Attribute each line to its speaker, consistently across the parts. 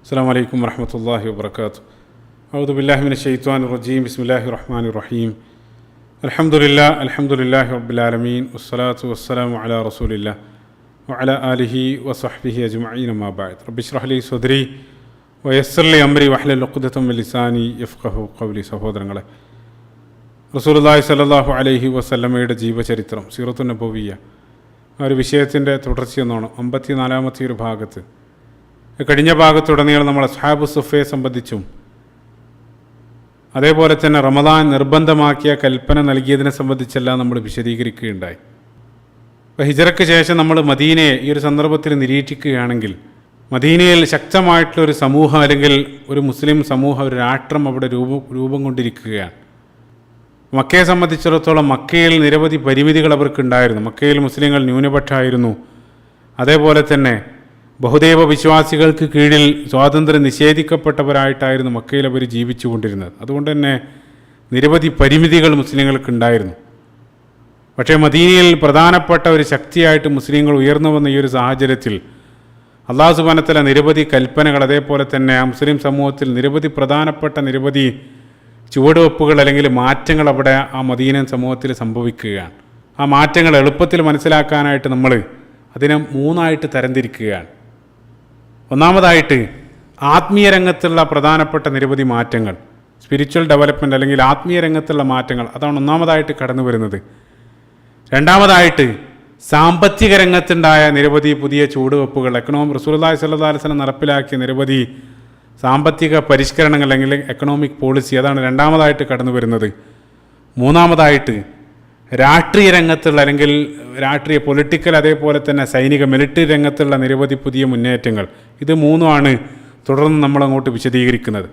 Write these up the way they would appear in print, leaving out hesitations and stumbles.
Speaker 1: അസ്സലാമു അലൈക്കും വറഹ്മത്തുള്ളാഹി വബറകാതുഹു. അഊദു ബില്ലാഹി മിനശ് ശൈത്വാനിർ റജീം. ബിസ്മില്ലാഹിർ റഹ്മാനിർ റഹീം. അൽഹംദുലില്ലാഹി റബ്ബിൽ ആലമീൻ. വസ്സലാത്തു വസ്സലാമു അലാ റസൂലില്ലാഹി വഅലാ ആലിഹി വസഹ്ബിഹി അജ്മഈൻ. അമ്മാ ബഅദ്. റബ്ബി ഇശ്റഹ് ലി സദ്രി വയസ്സിർ ലി അംരി വഹ്ലുൽ ഉഖ്ദതം മിൻ ലിസാനി യഫ്ഖഹു ഖൗലി. സഹോദരങ്ങളെ, റസൂലുള്ളാഹി സ്വല്ലല്ലാഹു അലൈഹി വസല്ലമയുടെ ജീവചരിത്രം, സീറത്തുൻ നബവിയ്യ, ആ ഒരു വിഷയത്തിൻ്റെ തുടർച്ചയെന്നാണ് 54-ാമത്തെ ഒരു ഭാഗത്ത്. കഴിഞ്ഞ ഭാഗത്തുടനീളം നമ്മൾ അസ്ഹാബു സുഫയെ സംബന്ധിച്ചും അതേപോലെ തന്നെ റമദാൻ നിർബന്ധമാക്കിയ കൽപ്പന നൽകിയതിനെ സംബന്ധിച്ചെല്ലാം നമ്മൾ വിശദീകരിക്കുകയുണ്ടായി. അപ്പോൾ ഹിജറയ്ക്ക് ശേഷം നമ്മൾ മദീനയെ ഈ ഒരു സന്ദർഭത്തിൽ നിരീക്ഷിക്കുകയാണെങ്കിൽ, മദീനയിൽ ശക്തമായിട്ടുള്ളൊരു സമൂഹം അല്ലെങ്കിൽ ഒരു മുസ്ലിം സമൂഹം, ഒരു രാഷ്ട്രം അവിടെ രൂപം കൊണ്ടിരിക്കുകയാണ്. മക്കയെ സംബന്ധിച്ചിടത്തോളം മക്കയിൽ നിരവധി പരിമിതികൾ അവർക്കുണ്ടായിരുന്നു. മക്കയിൽ മുസ്ലിങ്ങൾ ന്യൂനപക്ഷമായിരുന്നു. അതേപോലെ തന്നെ ബഹുദൈവ വിശ്വാസികൾക്ക് കീഴിൽ സ്വാതന്ത്ര്യം നിഷേധിക്കപ്പെട്ടവരായിട്ടായിരുന്നു മക്കയിൽ അവർ ജീവിച്ചു കൊണ്ടിരുന്നത്. അതുകൊണ്ട് തന്നെ നിരവധി പരിമിതികൾ മുസ്ലിങ്ങൾക്കുണ്ടായിരുന്നു. പക്ഷേ മദീനയിൽ പ്രധാനപ്പെട്ട ഒരു ശക്തിയായിട്ട് മുസ്ലിങ്ങൾ ഉയർന്നു വന്ന ഈ ഒരു സാഹചര്യത്തിൽ അല്ലാഹു സുബ്ഹാനഹു വ തആല നിരവധി കൽപ്പനകൾ, അതേപോലെ തന്നെ ആ മുസ്ലിം സമൂഹത്തിൽ നിരവധി ചുവടുവെപ്പുകൾ അല്ലെങ്കിൽ മാറ്റങ്ങൾ അവിടെ ആ മദീന സമൂഹത്തിൽ സംഭവിക്കുകയാണ്. ആ മാറ്റങ്ങൾ എളുപ്പത്തിൽ മനസ്സിലാക്കാനായിട്ട് നമ്മൾ അതിനെ 3 തരംതിരിക്കുകയാണ്. ഒന്നാമതായിട്ട് ആത്മീയ രംഗത്തുള്ള പ്രധാനപ്പെട്ട നിരവധി മാറ്റങ്ങൾ, സ്പിരിച്വൽ ഡെവലപ്മെൻറ്റ് അല്ലെങ്കിൽ ആത്മീയ രംഗത്തുള്ള മാറ്റങ്ങൾ, അതാണ് ഒന്നാമതായിട്ട് കടന്നു വരുന്നത്. രണ്ടാമതായിട്ട് സാമ്പത്തിക രംഗത്തുണ്ടായ നിരവധി പുതിയ ചുവടുവെപ്പുകൾ, റസൂലുള്ളാഹി സ്വല്ലല്ലാഹു അലൈഹി വസല്ലം നടപ്പിലാക്കിയ നിരവധി സാമ്പത്തിക പരിഷ്കരണങ്ങൾ അല്ലെങ്കിൽ എക്കണോമിക് പോളിസി, അതാണ് രണ്ടാമതായിട്ട് കടന്നു വരുന്നത്. മൂന്നാമതായിട്ട് രാഷ്ട്രീയ രംഗത്തുള്ള അല്ലെങ്കിൽ പൊളിറ്റിക്കൽ, അതേപോലെ തന്നെ സൈനിക മിലിറ്ററി രംഗത്തുള്ള നിരവധി പുതിയ മുന്നേറ്റങ്ങൾ. ഇത് 3 തുടർന്ന് നമ്മളങ്ങോട്ട് വിശദീകരിക്കുന്നത്.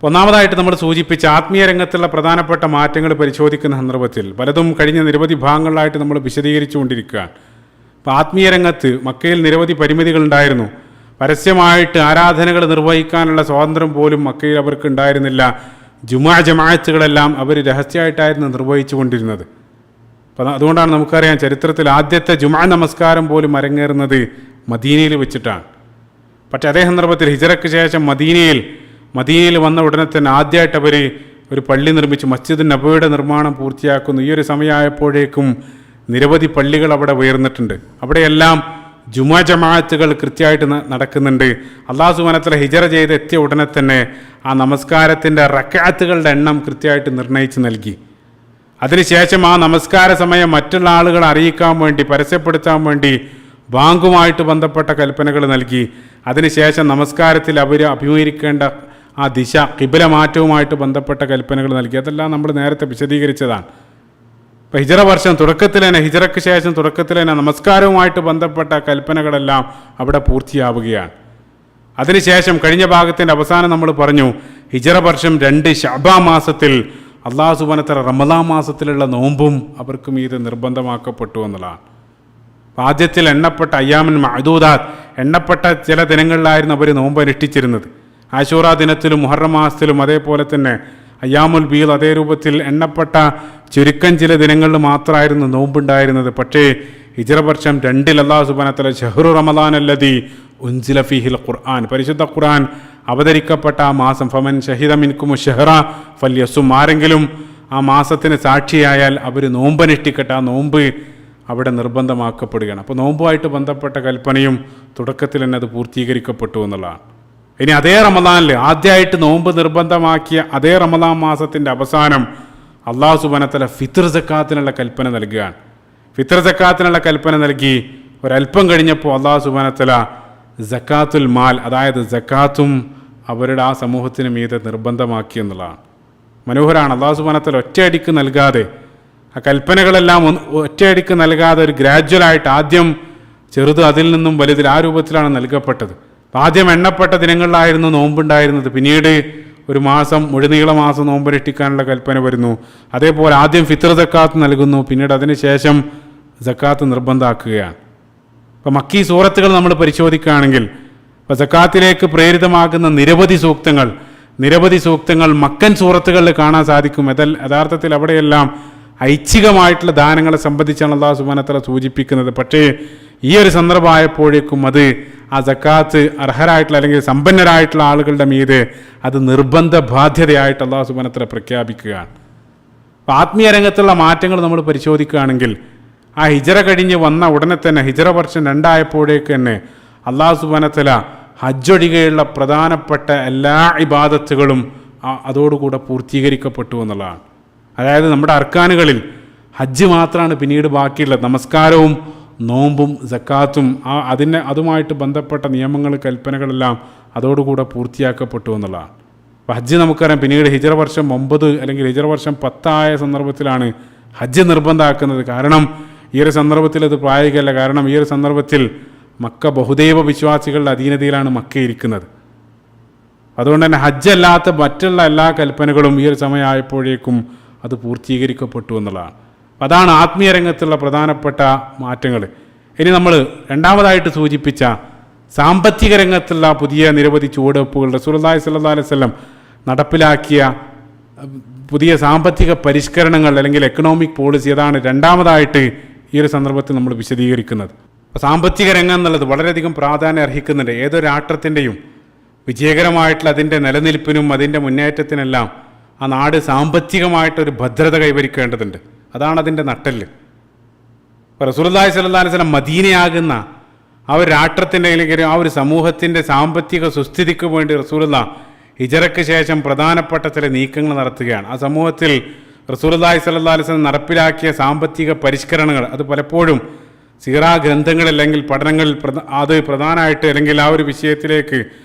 Speaker 1: ഒന്നാമതായിട്ട് നമ്മൾ സൂചിപ്പിച്ച ആത്മീയ രംഗത്തുള്ള പ്രധാനപ്പെട്ട മാറ്റങ്ങൾ പരിശോധിക്കുന്ന സന്ദർഭത്തിൽ പലതും കഴിഞ്ഞ നിരവധി ഭാഗങ്ങളിലായിട്ട് നമ്മൾ വിശദീകരിച്ചു കൊണ്ടിരിക്കുകയാണ്. അപ്പോൾ ആത്മീയ രംഗത്ത് മക്കയിൽ നിരവധി പരിമിതികളുണ്ടായിരുന്നു. പരസ്യമായിട്ട് ആരാധനകൾ നിർവഹിക്കാനുള്ള സ്വാതന്ത്ര്യം പോലും മക്കയിൽ അവർക്ക് ഉണ്ടായിരുന്നില്ല. ജമാഅത്തുകളെല്ലാം അവർ രഹസ്യമായിട്ടായിരുന്നു നിർവഹിച്ചു കൊണ്ടിരുന്നത്. അപ്പം അതുകൊണ്ടാണ് നമുക്കറിയാം, ചരിത്രത്തിൽ ആദ്യത്തെ ജുമാ നമസ്കാരം പോലും അരങ്ങേറുന്നത് മദീനയിൽ വെച്ചിട്ടാണ്. പക്ഷേ അതേ സന്ദർഭത്തിൽ ഹിജറയ്ക്ക് ശേഷം മദീനയിൽ വന്ന ഉടനെ തന്നെ ആദ്യമായിട്ട് അവർ ഒരു പള്ളി നിർമ്മിച്ചു, മസ്ജിദ് നബവിയുടെ നിർമ്മാണം പൂർത്തിയാക്കുന്നു. ഈ ഒരു സമയമായപ്പോഴേക്കും നിരവധി പള്ളികൾ അവിടെ ഉയർന്നിട്ടുണ്ട്. അവിടെയെല്ലാം ജുമാ ജമാഅത്തുകൾ കൃത്യമായിട്ട് നടക്കുന്നുണ്ട്. അല്ലാഹു സുബ്ഹാനഹു വ തആല ഹിജറ ചെയ്ത് എത്തിയ ഉടനെ തന്നെ ആ നമസ്കാരത്തിൻ്റെ റക്അത്തുകളുടെ എണ്ണം കൃത്യമായിട്ട് നിർണ്ണയിച്ച് നൽകി. അതിനുശേഷം ആ നമസ്കാര സമയം മറ്റുള്ള ആളുകളെ അറിയിക്കാൻ വേണ്ടി, പരസ്യപ്പെടുത്താൻ വേണ്ടി ബാങ്കുമായിട്ട് ബന്ധപ്പെട്ട കൽപ്പനകൾ നൽകി. അതിനുശേഷം നമസ്കാരത്തിൽ അവർ അഭിമുഖീകരിക്കേണ്ട ആ ദിശ, ഖിബ്ല മാറ്റവുമായിട്ട് ബന്ധപ്പെട്ട കൽപ്പനകൾ നൽകി. അതെല്ലാം നമ്മൾ നേരത്തെ വിശദീകരിച്ചതാണ്. ഇപ്പോൾ ഹിജറയ്ക്ക് ശേഷം തുടക്കത്തിൽ തന്നെ നമസ്കാരവുമായിട്ട് ബന്ധപ്പെട്ട കൽപ്പനകളെല്ലാം അവിടെ പൂർത്തിയാവുകയാണ്. അതിനുശേഷം കഴിഞ്ഞ ഭാഗത്തിൻ്റെ അവസാനം നമ്മൾ പറഞ്ഞു, ഹിജറ വർഷം 2 ശഅബാൻ മാസത്തിൽ അല്ലാഹു സുബ്ഹാനഹു വ തആല റമളാൻ മാസത്തിലുള്ള നോമ്പും അവർക്ക് മീതെ നിർബന്ധമാക്കപ്പെട്ടു എന്നുള്ളതാണ്. ആദ്യത്തിൽ എണ്ണപ്പെട്ട അയ്യാമുൻ മഅദൂദാത്ത്, എണ്ണപ്പെട്ട ചില ദിനങ്ങളിലായിരുന്നു അവർ നോമ്പ് അനുഷ്ഠിച്ചിരുന്നത്. ആശൂറ ദിനത്തിലും മുഹറം മാസത്തിലും അതേപോലെ തന്നെ അയ്യാമുൽ ബീദ്, അതേ രൂപത്തിൽ എണ്ണപ്പെട്ട ചുരുക്കം ചില ദിനങ്ങളിൽ മാത്രമായിരുന്നു നോമ്പുണ്ടായിരുന്നത്. പക്ഷേ ഹിജറ വർഷം 2 അല്ലാഹു സുബ്ഹാനഹു വ തആല ശഹ്റു റമളാൻ അല്ലദീ ഉൻസില ഫീഹിൽ ഖുർആൻ, പരിശുദ്ധ ഖുർആൻ അവതരിക്കപ്പെട്ട ആ മാസം, ഫമൻ ഷഹിദ മിൻകുമു ശഹ്റ ഫല്യസും, ആരെങ്കിലും ആ മാസത്തിന് സാക്ഷിയായാൽ അവർ നോമ്പനുഷ്ഠിക്കട്ടെ. ആ നോമ്പ് അവിടെ നിർബന്ധമാക്കപ്പെടുകയാണ്. അപ്പോൾ നോമ്പുമായിട്ട് ബന്ധപ്പെട്ട കൽപ്പനയും തുടക്കത്തിൽ തന്നെ അത് പൂർത്തീകരിക്കപ്പെട്ടു എന്നുള്ളതാണ്. ഇനി അതേ റമളാനിൽ ആദ്യമായിട്ട് നോമ്പ് നിർബന്ധമാക്കിയ അതേ റമളാൻ മാസത്തിൻ്റെ അവസാനം അല്ലാഹു സുബ്ഹാനഹു വ തആല ഫിത്ർ സക്കാത്തിനുള്ള കൽപ്പന നൽകുകയാണ്. ഫിത്ർ സക്കാത്തിനുള്ള കൽപ്പന നൽകി ഒരല്പം കഴിഞ്ഞപ്പോൾ അല്ലാഹു സുബ്ഹാനഹു വ തആല സക്കാത്തുൽ മാൽ, അതായത് സക്കാത്തും അവരുടെ ആ സമൂഹത്തിന് മീതെ നിർബന്ധമാക്കി എന്നുള്ളതാണ്. മനോഹരമാണ്. അല്ലാഹു സുബ്ഹാനഹു വ തആല ഒറ്റയടിക്ക് നൽകാതെ, ആ കൽപ്പനകളെല്ലാം ഒറ്റയടിക്ക് നൽകാതെ ഒരു ഗ്രാജ്വലായിട്ട്, ആദ്യം ചെറുത്, അതിൽ നിന്നും വലുതിൽ, ആ രൂപത്തിലാണ് നൽകപ്പെട്ടത്. ആദ്യം എണ്ണപ്പെട്ട ദിനങ്ങളിലായിരുന്നു നോമ്പുണ്ടായിരുന്നത്. പിന്നീട് ഒരു മാസം, മുഴുനീള മാസം നോമ്പനുഷ്ഠിക്കാനുള്ള കൽപ്പന വരുന്നു. അതേപോലെ ആദ്യം ഫിത്ർ സക്കാത്ത് നൽകുന്നു, പിന്നീട് അതിന് ശേഷം സക്കാത്ത് നിർബന്ധമാക്കുകയാണ്. അപ്പോൾ മക്കീ സൂറത്തുകൾ നമ്മൾ പരിശോധിക്കുകയാണെങ്കിൽ, ഇപ്പോൾ സക്കാത്തിലേക്ക് പ്രേരിതമാകുന്ന നിരവധി സൂക്തങ്ങൾ മക്കൻ സൂറത്തുകളിൽ കാണാൻ സാധിക്കും. യഥാർത്ഥത്തിൽ അവിടെയെല്ലാം ഐച്ഛികമായിട്ടുള്ള ദാനങ്ങളെ സംബന്ധിച്ചാണ് അല്ലാഹു സുബ്ഹാനഹു വ തആല സൂചിപ്പിക്കുന്നത്. പക്ഷേ ഈ ഒരു സന്ദർഭമായപ്പോഴേക്കും അത് ആ സക്കാത്ത് അർഹരായിട്ടുള്ള അല്ലെങ്കിൽ സമ്പന്നരായിട്ടുള്ള ആളുകളുടെ മീതെ അത് നിർബന്ധ ബാധ്യതയായിട്ട് അല്ലാഹു സുബ്ഹാനഹു വ തആല പ്രഖ്യാപിക്കുകയാണ്. അപ്പോൾ ആത്മീയ രംഗത്തുള്ള മാറ്റങ്ങൾ നമ്മൾ പരിശോധിക്കുകയാണെങ്കിൽ ആ ഹിജറ കഴിഞ്ഞ് വന്ന ഉടനെ തന്നെ ഹിജറ വർഷം 2 ആയപ്പോഴേക്ക് തന്നെ അല്ലാഹു സുബ്ഹാനഹു വ തആല ഹജ്ജൊഴികെയുള്ള പ്രധാനപ്പെട്ട എല്ലാ ഇബാദത്തുകളും അതോടുകൂടെ പൂർത്തീകരിക്കപ്പെട്ടു എന്നുള്ളതാണ്. അതായത് നമ്മുടെ അർക്കാനുകളിൽ ഹജ്ജ് മാത്രമാണ് പിന്നീട് ബാക്കിയുള്ളത്. നമസ്കാരവും നോമ്പും സക്കാത്തും അതുമായിട്ട് ബന്ധപ്പെട്ട നിയമങ്ങൾ കൽപ്പനകളെല്ലാം അതോടുകൂടെ പൂർത്തിയാക്കപ്പെട്ടു എന്നുള്ളതാണ്. അപ്പോൾ ഹജ്ജ് നമുക്കറിയാം പിന്നീട് ഹിജറ വർഷം 9 അല്ലെങ്കിൽ ഹിജറ വർഷം 10 ആയ സന്ദർഭത്തിലാണ് ഹജ്ജ് നിർബന്ധമാക്കുന്നത്. കാരണം ഈ ഒരു സന്ദർഭത്തിൽ അത് പ്രായോഗികമല്ല. കാരണം ഈ ഒരു സന്ദർഭത്തിൽ മക്ക ബഹുദൈവ വിശ്വാസികളുടെ അധീനതയിലാണ് മക്ക ഇരിക്കുന്നത്. അതുകൊണ്ട് തന്നെ ഹജ്ജ് അല്ലാത്ത മറ്റുള്ള എല്ലാ കൽപ്പനകളും ഈ ഒരു സമയമായപ്പോഴേക്കും അത് പൂർത്തീകരിക്കപ്പെട്ടു എന്നുള്ളതാണ്. അതാണ് ആത്മീയ രംഗത്തുള്ള പ്രധാനപ്പെട്ട മാറ്റങ്ങൾ. ഇനി നമ്മൾ രണ്ടാമതായിട്ട് സൂചിപ്പിച്ച സാമ്പത്തിക രംഗത്തുള്ള പുതിയ നിരവധി ചുവടുവെപ്പുകൾ റസൂലുള്ളാഹി സ്വല്ലല്ലാഹു അലൈഹി വസല്ലം നടപ്പിലാക്കിയ പുതിയ സാമ്പത്തിക പരിഷ്കരണങ്ങൾ അല്ലെങ്കിൽ എക്കണോമിക് പോളിസി, അതാണ് രണ്ടാമതായിട്ട് ഈ ഒരു സന്ദർഭത്തിൽ നമ്മൾ വിശദീകരിക്കുന്നത്. സാമ്പത്തിക രംഗം എന്നുള്ളത് വളരെയധികം പ്രാധാന്യം അർഹിക്കുന്നുണ്ട്. ഏതൊരു രാഷ്ട്രത്തിൻ്റെയും വിജയകരമായിട്ടുള്ള അതിൻ്റെ നിലനിൽപ്പിനും അതിൻ്റെ മുന്നേറ്റത്തിനെല്ലാം ആ നാട് സാമ്പത്തികമായിട്ടൊരു ഭദ്രത കൈവരിക്കേണ്ടതുണ്ട്. അതാണ് അതിൻ്റെ നട്ടെല്ല്. റസൂലുള്ളാഹി സ്വല്ലല്ലാഹു അലൈഹി വസല്ലം മദീനയാകുന്ന ആ ഒരു രാഷ്ട്രത്തിൻ്റെ അല്ലെങ്കിൽ ആ ഒരു സമൂഹത്തിൻ്റെ സാമ്പത്തിക സുസ്ഥിതിക്ക് വേണ്ടി റസൂലുള്ളാഹി ഹിജറയ്ക്ക് ശേഷം പ്രധാനപ്പെട്ട ചില നീക്കങ്ങൾ നടത്തുകയാണ്. ആ സമൂഹത്തിൽ റസൂലുള്ളാഹി സ്വല്ലല്ലാഹു അലൈഹി വസല്ലം നടപ്പിലാക്കിയ സാമ്പത്തിക പരിഷ്കരണങ്ങൾ അത് പലപ്പോഴും സീറാ ഗ്രന്ഥങ്ങൾ അല്ലെങ്കിൽ പഠനങ്ങളിൽ അത് പ്രധാനമായിട്ട് അല്ലെങ്കിൽ ആ ഒരു വിഷയത്തിലേക്ക്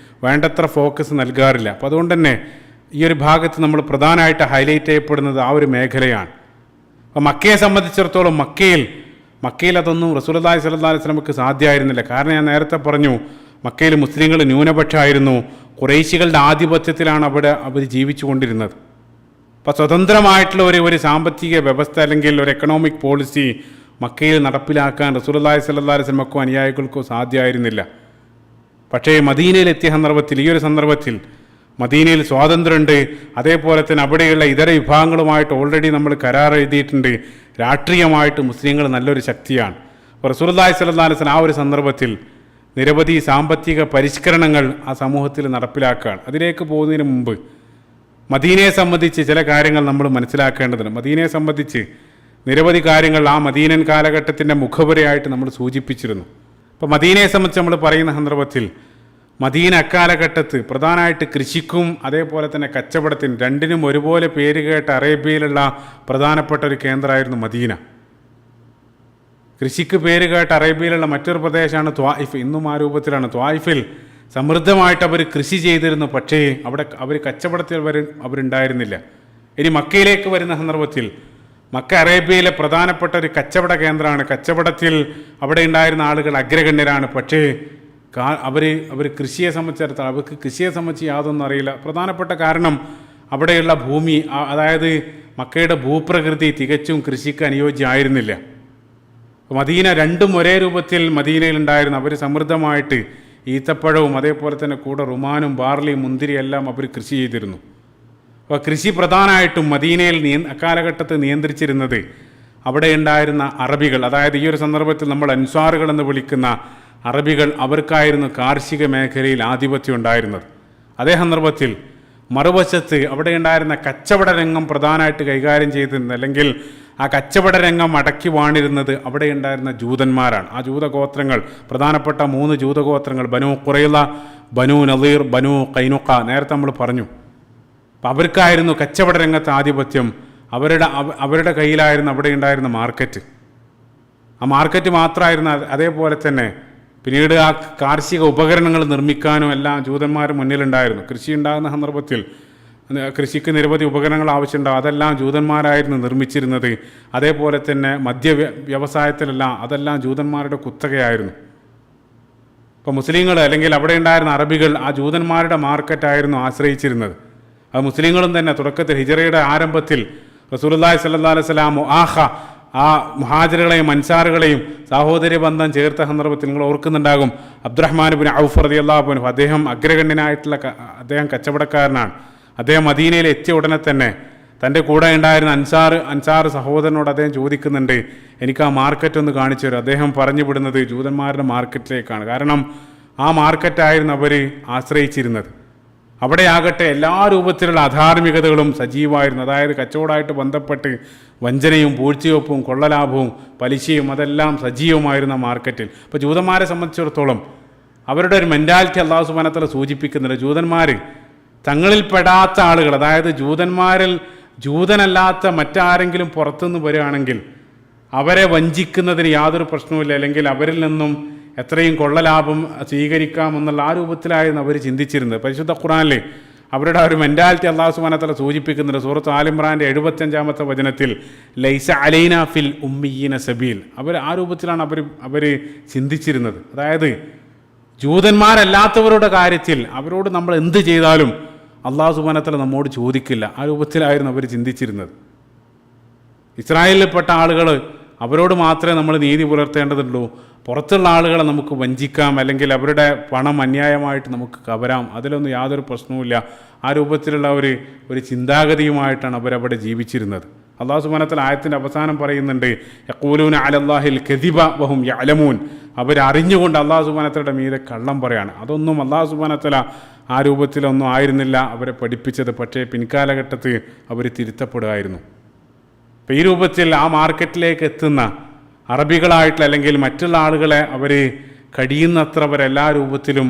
Speaker 1: വേണ്ടത്ര ഫോക്കസ് നൽകാറില്ല. അപ്പോൾ അതുകൊണ്ട് തന്നെ ഈ ഒരു ഭാഗത്ത് നമ്മൾ പ്രധാനമായിട്ട് ഹൈലൈറ്റ് ചെയ്യപ്പെടുന്നത് ആ ഒരു മേഖലയാണ്. അപ്പോൾ മക്കയെ സംബന്ധിച്ചിടത്തോളം മക്കയിൽ അതൊന്നും റസൂലുള്ളാഹി സ്വല്ലല്ലാഹു അലൈഹി വസല്ലമക്ക് സാധ്യമായിരുന്നില്ല. കാരണം ഞാൻ നേരത്തെ പറഞ്ഞു, മക്കയിൽ മുസ്ലിങ്ങൾ ന്യൂനപക്ഷമായിരുന്നു. ഖുറൈശികളുടെ ആധിപത്യത്തിലാണ് അവർ ജീവിച്ചു കൊണ്ടിരുന്നത്. അപ്പോൾ സ്വതന്ത്രമായിട്ടുള്ള ഒരു സാമ്പത്തിക വ്യവസ്ഥ അല്ലെങ്കിൽ ഒരു എക്കണോമിക് പോളിസി മക്കയിൽ നടപ്പിലാക്കാൻ റസൂലുള്ളാഹി സ്വല്ലല്ലാഹു അലൈഹി വസല്ലമക്കോ അനുയായികൾക്കോ സാധ്യമായിരുന്നില്ല. പക്ഷേ മദീനയിലെത്തിയ സന്ദർഭത്തിൽ ഈ ഒരു സന്ദർഭത്തിൽ മദീനയിൽ സ്വാതന്ത്ര്യമുണ്ട്. അതേപോലെ തന്നെ അവിടെയുള്ള ഇതര വിഭാഗങ്ങളുമായിട്ട് ഓൾറെഡി നമ്മൾ കരാർ എഴുതിയിട്ടുണ്ട്. രാഷ്ട്രീയമായിട്ട് മുസ്ലിങ്ങൾ നല്ലൊരു ശക്തിയാണ്. അപ്പോൾ റസൂലുള്ളാഹി സ്വല്ലല്ലാഹു അലൈഹി വസല്ലം ആ ഒരു സന്ദർഭത്തിൽ നിരവധി സാമ്പത്തിക പരിഷ്കരണങ്ങൾ ആ സമൂഹത്തിൽ നടപ്പിലാക്കുകയാണ്. അതിലേക്ക് പോകുന്നതിന് മുമ്പ് മദീനയെ സംബന്ധിച്ച് ചില കാര്യങ്ങൾ നമ്മൾ മനസ്സിലാക്കേണ്ടതുണ്ട്. മദീനയെ സംബന്ധിച്ച് നിരവധി കാര്യങ്ങൾ ആ മദീനൻ കാലഘട്ടത്തിൻ്റെ മുഖവുരയായിട്ട് നമ്മൾ സൂചിപ്പിച്ചിരുന്നു. അപ്പോൾ മദീനയെ സംബന്ധിച്ച് നമ്മൾ പറയുന്ന സന്ദർഭത്തിൽ മദീന അക്കാലഘട്ടത്ത് പ്രധാനമായിട്ട് കൃഷിക്കും അതേപോലെ തന്നെ കച്ചവടത്തിനും രണ്ടിനും ഒരുപോലെ പേര് കേട്ട അറേബ്യയിലുള്ള പ്രധാനപ്പെട്ട ഒരു കേന്ദ്രമായിരുന്നു മദീന. കൃഷിക്ക് പേര് കേട്ട അറേബ്യയിലുള്ള മറ്റൊരു പ്രദേശമാണ് ത്വായിഫ്. ഇന്നും ആ രൂപത്തിലാണ്. ത്വായിഫിൽ സമൃദ്ധമായിട്ട് അവർ കൃഷി ചെയ്തിരുന്നു. പക്ഷേ അവർ കച്ചവടത്തിൽ അവരുണ്ടായിരുന്നില്ല. ഇനി മക്കയിലേക്ക് വരുന്ന സന്ദർഭത്തിൽ മക്ക അറേബ്യയിലെ പ്രധാനപ്പെട്ട ഒരു കച്ചവട കേന്ദ്രമാണ്. കച്ചവടത്തിൽ അവിടെ ഉണ്ടായിരുന്ന ആളുകൾ അഗ്രഗണ്യരാണ്. പക്ഷേ അവർ കൃഷിയെ സംബന്ധിച്ചിടത്തോളം അവർക്ക് കൃഷിയെ സംബന്ധിച്ച് യാതൊന്നും അറിയില്ല. പ്രധാനപ്പെട്ട കാരണം അവിടെയുള്ള ഭൂമി, അതായത് മക്കയുടെ ഭൂപ്രകൃതി തികച്ചും കൃഷിക്ക് അനുയോജ്യമായിരുന്നില്ല. മദീന രണ്ടും ഒരേ രൂപത്തിൽ മദീനയിലുണ്ടായിരുന്നു. അവർ സമൃദ്ധമായിട്ട് ഈത്തപ്പഴവും അതേപോലെ തന്നെ കൂടെ റുമാനും ബാർലിയും മുന്തിരി എല്ലാം അവർ കൃഷി ചെയ്തിരുന്നു. അപ്പോൾ കൃഷി പ്രധാനമായിട്ടും മദീനയിൽ അക്കാലഘട്ടത്തിൽ നിയന്ത്രിച്ചിരുന്നത് അവിടെ ഉണ്ടായിരുന്ന അറബികൾ. അതായത് ഈ ഒരു സന്ദർഭത്തിൽ നമ്മൾ അൻസ്വാറുകൾ എന്ന് വിളിക്കുന്ന അറബികൾ, അവർക്കായിരുന്നു കാർഷിക മേഖലയിൽ ആധിപത്യം ഉണ്ടായിരുന്നത്. അതേ സന്ദർഭത്തിൽ മറുവശത്ത് അവിടെ ഉണ്ടായിരുന്ന കച്ചവട രംഗം പ്രധാനമായിട്ട് കൈകാര്യം ചെയ്തിരുന്നത് അല്ലെങ്കിൽ ആ കച്ചവട രംഗം അടക്കി വാണിരുന്നത് അവിടെ ഉണ്ടായിരുന്ന ജൂതന്മാരാണ്. ആ ജൂതഗോത്രങ്ങൾ, പ്രധാനപ്പെട്ട 3 ജൂതഗോത്രങ്ങൾ, ബനു ഖുറൈള, ബനു നളീർ, ബനു ഖൈനുഖ, നേരത്തെ നമ്മൾ പറഞ്ഞു. അപ്പം അവർക്കായിരുന്നു കച്ചവട രംഗത്ത് ആധിപത്യം. അവരുടെ കയ്യിലായിരുന്നു അവിടെ ഉണ്ടായിരുന്ന മാർക്കറ്റ്. ആ മാർക്കറ്റ് മാത്രമായിരുന്നു. അതേപോലെ തന്നെ പിന്നീട് ആ കാർഷിക ഉപകരണങ്ങൾ നിർമ്മിക്കാനും എല്ലാം ജൂതന്മാർ മുന്നിലുണ്ടായിരുന്നു. കൃഷി ഉണ്ടാകുന്ന സന്ദർഭത്തിൽ കൃഷിക്ക് നിരവധി ഉപകരണങ്ങൾ ആവശ്യമുണ്ടാകും. അതെല്ലാം ജൂതന്മാരായിരുന്നു നിർമ്മിച്ചിരുന്നത്. അതേപോലെ തന്നെ വ്യവസായത്തിലെല്ലാം അതെല്ലാം ജൂതന്മാരുടെ കുത്തകയായിരുന്നു. ഇപ്പോൾ മുസ്ലിങ്ങൾ അല്ലെങ്കിൽ അവിടെ ഉണ്ടായിരുന്ന അറബികൾ ആ ജൂതന്മാരുടെ മാർക്കറ്റായിരുന്നു ആശ്രയിച്ചിരുന്നത്. അത് മുസ്ലിങ്ങളും തന്നെ തുടക്കത്തിൽ ഹിജറയുടെ ആരംഭത്തിൽ റസൂലുള്ളാഹി സ്വല്ലല്ലാഹു അലൈഹി വസല്ലം ആ മുഹാജിറുകളെയും അൻസാറുകളെയും സഹോദര്യ ബന്ധം ചേർത്ത സന്ദർഭത്തിൽ നിങ്ങൾ ഓർക്കുന്നുണ്ടാകും. അബ്ദുറഹ്മാൻ ഇബ്നു ഔഫ് റളിയല്ലാഹു അൻഹു, അദ്ദേഹം അഗ്രഗണ്യനായിട്ടുള്ള അദ്ദേഹം കച്ചവടക്കാരനാണ്. അദ്ദേഹം മദീനയിൽ എത്തിയ ഉടനെ തന്നെ തൻ്റെ കൂടെ ഉണ്ടായിരുന്ന അൻസാർ സഹോദരനോട് അദ്ദേഹം ചോദിക്കുന്നുണ്ട്, എനിക്ക് ആ മാർക്കറ്റ് ഒന്ന് കാണിച്ചു തരും. അദ്ദേഹം പറഞ്ഞു വിടുന്നത് ജൂതന്മാരുടെ മാർക്കറ്റിലേക്കാണ്. കാരണം ആ മാർക്കറ്റായിരുന്നു അവർ ആശ്രയിച്ചിരുന്നത്. അവിടെയാകട്ടെ എല്ലാ രൂപത്തിലുള്ള അധാർമികതകളും സജീവമായിരുന്നു. അതായത് കച്ചവടമായിട്ട് ബന്ധപ്പെട്ട് വഞ്ചനയും പൂഴ്ചയൊപ്പും കൊള്ളലാഭവും പലിശയും അതെല്ലാം സജീവമായിരുന്ന മാർക്കറ്റിൽ. ഇപ്പോൾ ജൂതന്മാരെ സംബന്ധിച്ചിടത്തോളം അവരുടെ ഒരു മെൻറ്റാലിറ്റി അല്ലാഹു സുബ്ഹാനഹു വ തആല സൂചിപ്പിക്കുന്നുണ്ട്. ജൂതന്മാർ തങ്ങളിൽ പെടാത്ത ആളുകൾ, അതായത് ജൂതന്മാരിൽ ജൂതനല്ലാത്ത മറ്റാരെങ്കിലും പുറത്തുനിന്ന് വരികയാണെങ്കിൽ അവരെ വഞ്ചിക്കുന്നതിന് യാതൊരു പ്രശ്നവുമില്ല, അല്ലെങ്കിൽ അവരിൽ നിന്നും എത്രയും കൊള്ളലാഭം സ്വീകരിക്കാമെന്നുള്ള ആ രൂപത്തിലായിരുന്നു അവർ ചിന്തിച്ചിരുന്നത്. പരിശുദ്ധ ഖുർആനിൽ അവരുടെ ഒരു മെൻറ്റാലിറ്റി അല്ലാഹു സുബ്ഹാനഹു വ തആല സൂചിപ്പിക്കുന്നുണ്ട്. സൂറത്ത് ആൽ ഇംറാന്റെ 75-ാമത്തെ വചനത്തിൽ ലൈസ അലൈന ഫിൽ ഉമ്മീന സബീൽ. ആ രൂപത്തിലാണ് അവർ ചിന്തിച്ചിരുന്നത്. അതായത് ജൂതന്മാരല്ലാത്തവരുടെ കാര്യത്തിൽ അവരോട് നമ്മൾ എന്ത് ചെയ്താലും അല്ലാഹു സുബ്ഹാനഹു വ തആല നമ്മോട് ചോദിക്കില്ല. ആ രൂപത്തിലായിരുന്നു അവർ ചിന്തിച്ചിരുന്നത്. ഇസ്രായേലിൽപ്പെട്ട ആളുകൾ, അവരോട് മാത്രമേ നമ്മൾ നീതി പുലർത്തേണ്ടതുള്ളൂ. പുറത്തുള്ള ആളുകളെ നമുക്ക് വഞ്ചിക്കാം, അല്ലെങ്കിൽ അവരുടെ പണം അന്യായമായിട്ട് നമുക്ക് കവരാം, അതിലൊന്നും യാതൊരു പ്രശ്നവുമില്ല. ആ രൂപത്തിലുള്ള ഒരു ചിന്താഗതിയുമായിട്ടാണ് അവരവിടെ ജീവിച്ചിരുന്നത്. അല്ലാഹു സുബ്ഹാനഹു വ തആല ആയത്തിൻ്റെ അവസാനം പറയുന്നുണ്ട്, യഖൂലൂന അലല്ലാഹിൽ കദിബ വഹും യഅലമൂൻ. അവരറിഞ്ഞുകൊണ്ട് അല്ലാഹു സുബ്ഹാനഹു വ തആലയുടെ മീതെ കള്ളം പറയാണ്. അതൊന്നും അല്ലാഹു സുബ്ഹാനഹു വ തആല ആ രൂപത്തിലൊന്നും ആയിരുന്നില്ല അവരെ പഠിപ്പിച്ചത്. പക്ഷേ പിൻകാലഘട്ടത്തിൽ അവർ തിരുത്തപ്പെടുമായിരുന്നു. അപ്പോൾ ഈ രൂപത്തിൽ ആ മാർക്കറ്റിലേക്ക് എത്തുന്ന അറബികളായിട്ടുള്ള അല്ലെങ്കിൽ മറ്റുള്ള ആളുകളെ അവർ കഴിയുന്നത്ര അവരെല്ലാ രൂപത്തിലും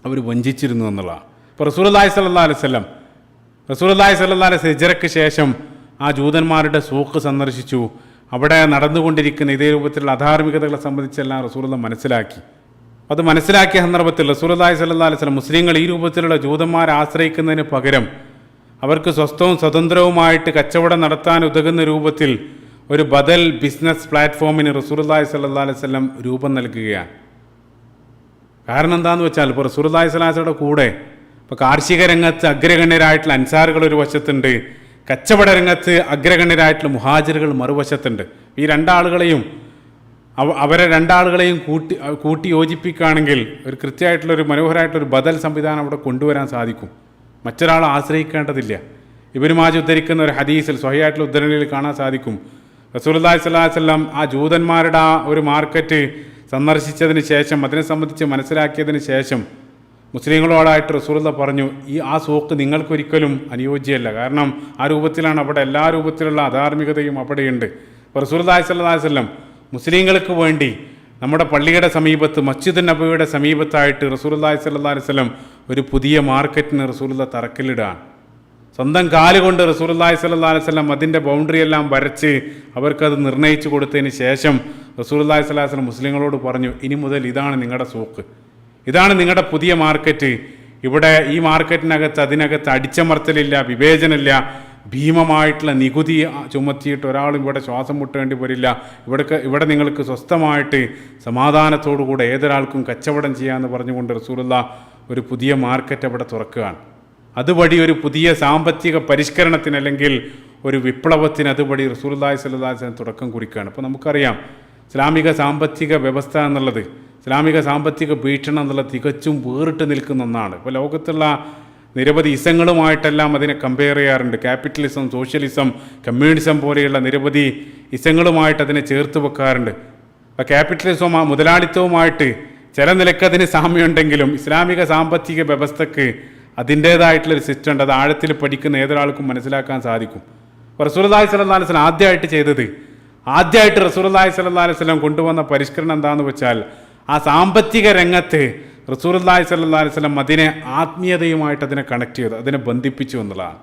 Speaker 1: അവർ വഞ്ചിച്ചിരുന്നു എന്നുള്ളതാണ്. ഇപ്പോൾ റസൂലുള്ളാഹി സ്വല്ലല്ലാഹു അലൈഹി വസല്ലം ഹിജ്റയ്ക്ക് ശേഷം ആ ജൂതന്മാരുടെ സൂക്ക് സന്ദർശിച്ചു. അവിടെ നടന്നുകൊണ്ടിരിക്കുന്ന ഇതേ രൂപത്തിലുള്ള അധാർമികതകളെ സംബന്ധിച്ചെല്ലാം റസൂലുള്ളാഹി മനസ്സിലാക്കി. അത് മനസ്സിലാക്കിയ സന്ദർഭത്തിൽ റസൂലുള്ളാഹി സ്വല്ലല്ലാഹു അലൈഹി വസല്ലം മുസ്ലിങ്ങൾ ഈ രൂപത്തിലുള്ള ജൂതന്മാരെ ആശ്രയിക്കുന്നതിന് പകരം അവർക്ക് സ്വസ്ഥവും സ്വതന്ത്രവുമായിട്ട് കച്ചവടം നടത്താൻ ഉതകുന്ന രൂപത്തിൽ ഒരു ബദൽ ബിസിനസ് പ്ലാറ്റ്ഫോമിന് റസൂലുള്ളാഹി സ്വല്ലല്ലാഹു അലൈഹി വസല്ലം രൂപം നൽകുകയാണ്. കാരണം എന്താണെന്ന് വെച്ചാൽ, ഇപ്പോൾ റസൂലുള്ളാഹി സ്വല്ലല്ലാഹു അലൈഹി വസല്ലമയുടെ കൂടെ ഇപ്പോൾ കാർഷിക രംഗത്ത് അഗ്രഗണ്യരായിട്ടുള്ള അൻസാറുകൾ ഒരു വശത്തുണ്ട്, കച്ചവട രംഗത്ത് അഗ്രഗണ്യരായിട്ടുള്ള മുഹാജിറുകൾ മറുവശത്തുണ്ട്. ഈ അവരെ രണ്ടാളുകളെയും കൂട്ടി യോജിപ്പിക്കുകയാണെങ്കിൽ ഒരു കൃത്യമായിട്ടുള്ളൊരു മനോഹരമായിട്ടൊരു ബദൽ സംവിധാനം അവിടെ കൊണ്ടുവരാൻ സാധിക്കും. മറ്റൊരാളെ ആശ്രയിക്കേണ്ടതില്ല. ഇബ്നു മാജ ഉദ്ധരിക്കുന്ന ഒരു ഹദീസിൽ സ്വഹീഹായിട്ടുള്ള ഉദ്ധരണിയിൽ കാണാൻ സാധിക്കും, റസൂലുള്ളാഹി സ്വല്ലല്ലാഹു അലൈഹി വസല്ലം ആ ജൂതന്മാരുടെ ആ ഒരു മാർക്കറ്റ് സന്ദർശിച്ചതിന് ശേഷം, അതിനെ സംബന്ധിച്ച് മനസ്സിലാക്കിയതിന് ശേഷം മുസ്ലിങ്ങളോടായിട്ട് റസൂലുള്ളാഹി പറഞ്ഞു, ആ സൂക്ക് നിങ്ങൾക്കൊരിക്കലും അനുയോജ്യമല്ല. കാരണം ആ രൂപത്തിലാണ് അവിടെ എല്ലാ രൂപത്തിലുള്ള അധാർമികതയും അവിടെയുണ്ട്. അപ്പോൾ റസൂലുള്ളാഹി സ്വല്ലല്ലാഹു അലൈഹി വസല്ലം മുസ്ലിങ്ങൾക്ക് വേണ്ടി നമ്മുടെ പള്ളിയുടെ സമീപത്ത് മസ്ജിദുൻ നബവിയുടെ സമീപത്തായിട്ട് റസൂലുള്ളാഹി സ്വല്ലല്ലാഹു അലൈഹി വസല്ലം ഒരു പുതിയ മാർക്കറ്റിന് റസൂലുള്ളാഹി തറക്കല്ലിടാണ്. സ്വന്തം കാലുകൊണ്ട് റസൂലുള്ളാഹി സ്വല്ലല്ലാഹു അലൈഹി വസല്ലം അതിൻ്റെ ബൗണ്ടറി എല്ലാം വരച്ച് അവർക്കത് നിർണ്ണയിച്ചു കൊടുത്തതിന് ശേഷം റസൂലുള്ളാഹി സ്വല്ലല്ലാഹു അലൈഹി വസല്ലം മുസ്ലിങ്ങളോട് പറഞ്ഞു, ഇനി മുതൽ ഇതാണ് നിങ്ങളുടെ സൂക്ക്, ഇതാണ് നിങ്ങളുടെ പുതിയ മാർക്കറ്റ്. ഇവിടെ ഈ മാർക്കറ്റിനകത്ത് അതിനകത്ത് അടിച്ചമർത്തലില്ല, വിവേചനമില്ല, ഭീമമായിട്ടുള്ള നികുതി ചുമത്തിയിട്ട് ഒരാളും ഇവിടെ ശ്വാസം മുട്ടേണ്ടി വരില്ല. ഇവിടെ നിങ്ങൾക്ക് സ്വസ്ഥമായിട്ട് സമാധാനത്തോടുകൂടെ ഏതൊരാൾക്കും കച്ചവടം ചെയ്യാമെന്ന് പറഞ്ഞുകൊണ്ട് റസൂലുള്ളാഹി ഒരു പുതിയ മാർക്കറ്റ് അവിടെ തുറക്കുകയാണ്. അതുവഴി ഒരു പുതിയ സാമ്പത്തിക പരിഷ്കരണത്തിന് അല്ലെങ്കിൽ ഒരു വിപ്ലവത്തിന് അതുവഴി റസൂലുള്ളാഹി സ്വല്ലല്ലാഹു അലൈഹി വസല്ലം തുടക്കം കുറിക്കുകയാണ്. അപ്പോൾ നമുക്കറിയാം, ഇസ്ലാമിക സാമ്പത്തിക വ്യവസ്ഥ എന്നുള്ളത്, ഇസ്ലാമിക സാമ്പത്തിക വീക്ഷണം എന്നുള്ളത് തികച്ചും വേറിട്ട് നിൽക്കുന്ന ഒന്നാണ്. ഇപ്പോൾ ലോകത്തുള്ള നിരവധി ഇസങ്ങളുമായിട്ടെല്ലാം അതിനെ കമ്പയർ ചെയ്യാറുണ്ട്. ക്യാപിറ്റലിസം, സോഷ്യലിസം, കമ്മ്യൂണിസം പോലെയുള്ള നിരവധി ഇസങ്ങളുമായിട്ട് അതിനെ ചേർത്ത് വെക്കാറുണ്ട്. അപ്പോൾ ക്യാപിറ്റലിസവും മുതലാളിത്തവുമായിട്ട് ചില നിലക്കതിന് സാമ്യമുണ്ടെങ്കിലും ഇസ്ലാമിക സാമ്പത്തിക വ്യവസ്ഥയ്ക്ക് അതിൻ്റേതായിട്ടുള്ളൊരു സിസ്റ്റം ഉണ്ട്. അത് ആഴത്തിൽ പഠിക്കുന്ന ഏതൊരാൾക്കും മനസ്സിലാക്കാൻ സാധിക്കും. അപ്പോൾ റസൂലുള്ളാഹി സ്വല്ലല്ലാഹു അലൈഹി വസല്ലം ആദ്യമായിട്ട് റസൂലുള്ളാഹി സ്വല്ലല്ലാഹു അലൈഹി വസല്ലം കൊണ്ടുവന്ന പരിഷ്കരണം എന്താണെന്ന് വെച്ചാൽ, ആ സാമ്പത്തിക രംഗത്ത് റസൂലുള്ളാഹി സ്വല്ലല്ലാഹു അലൈഹി വസല്ലം അതിനെ ആത്മീയതയുമായിട്ട് അതിനെ കണക്ട് ചെയ്തു, അതിനെ ബന്ധിപ്പിച്ചു എന്നുള്ളതാണ്.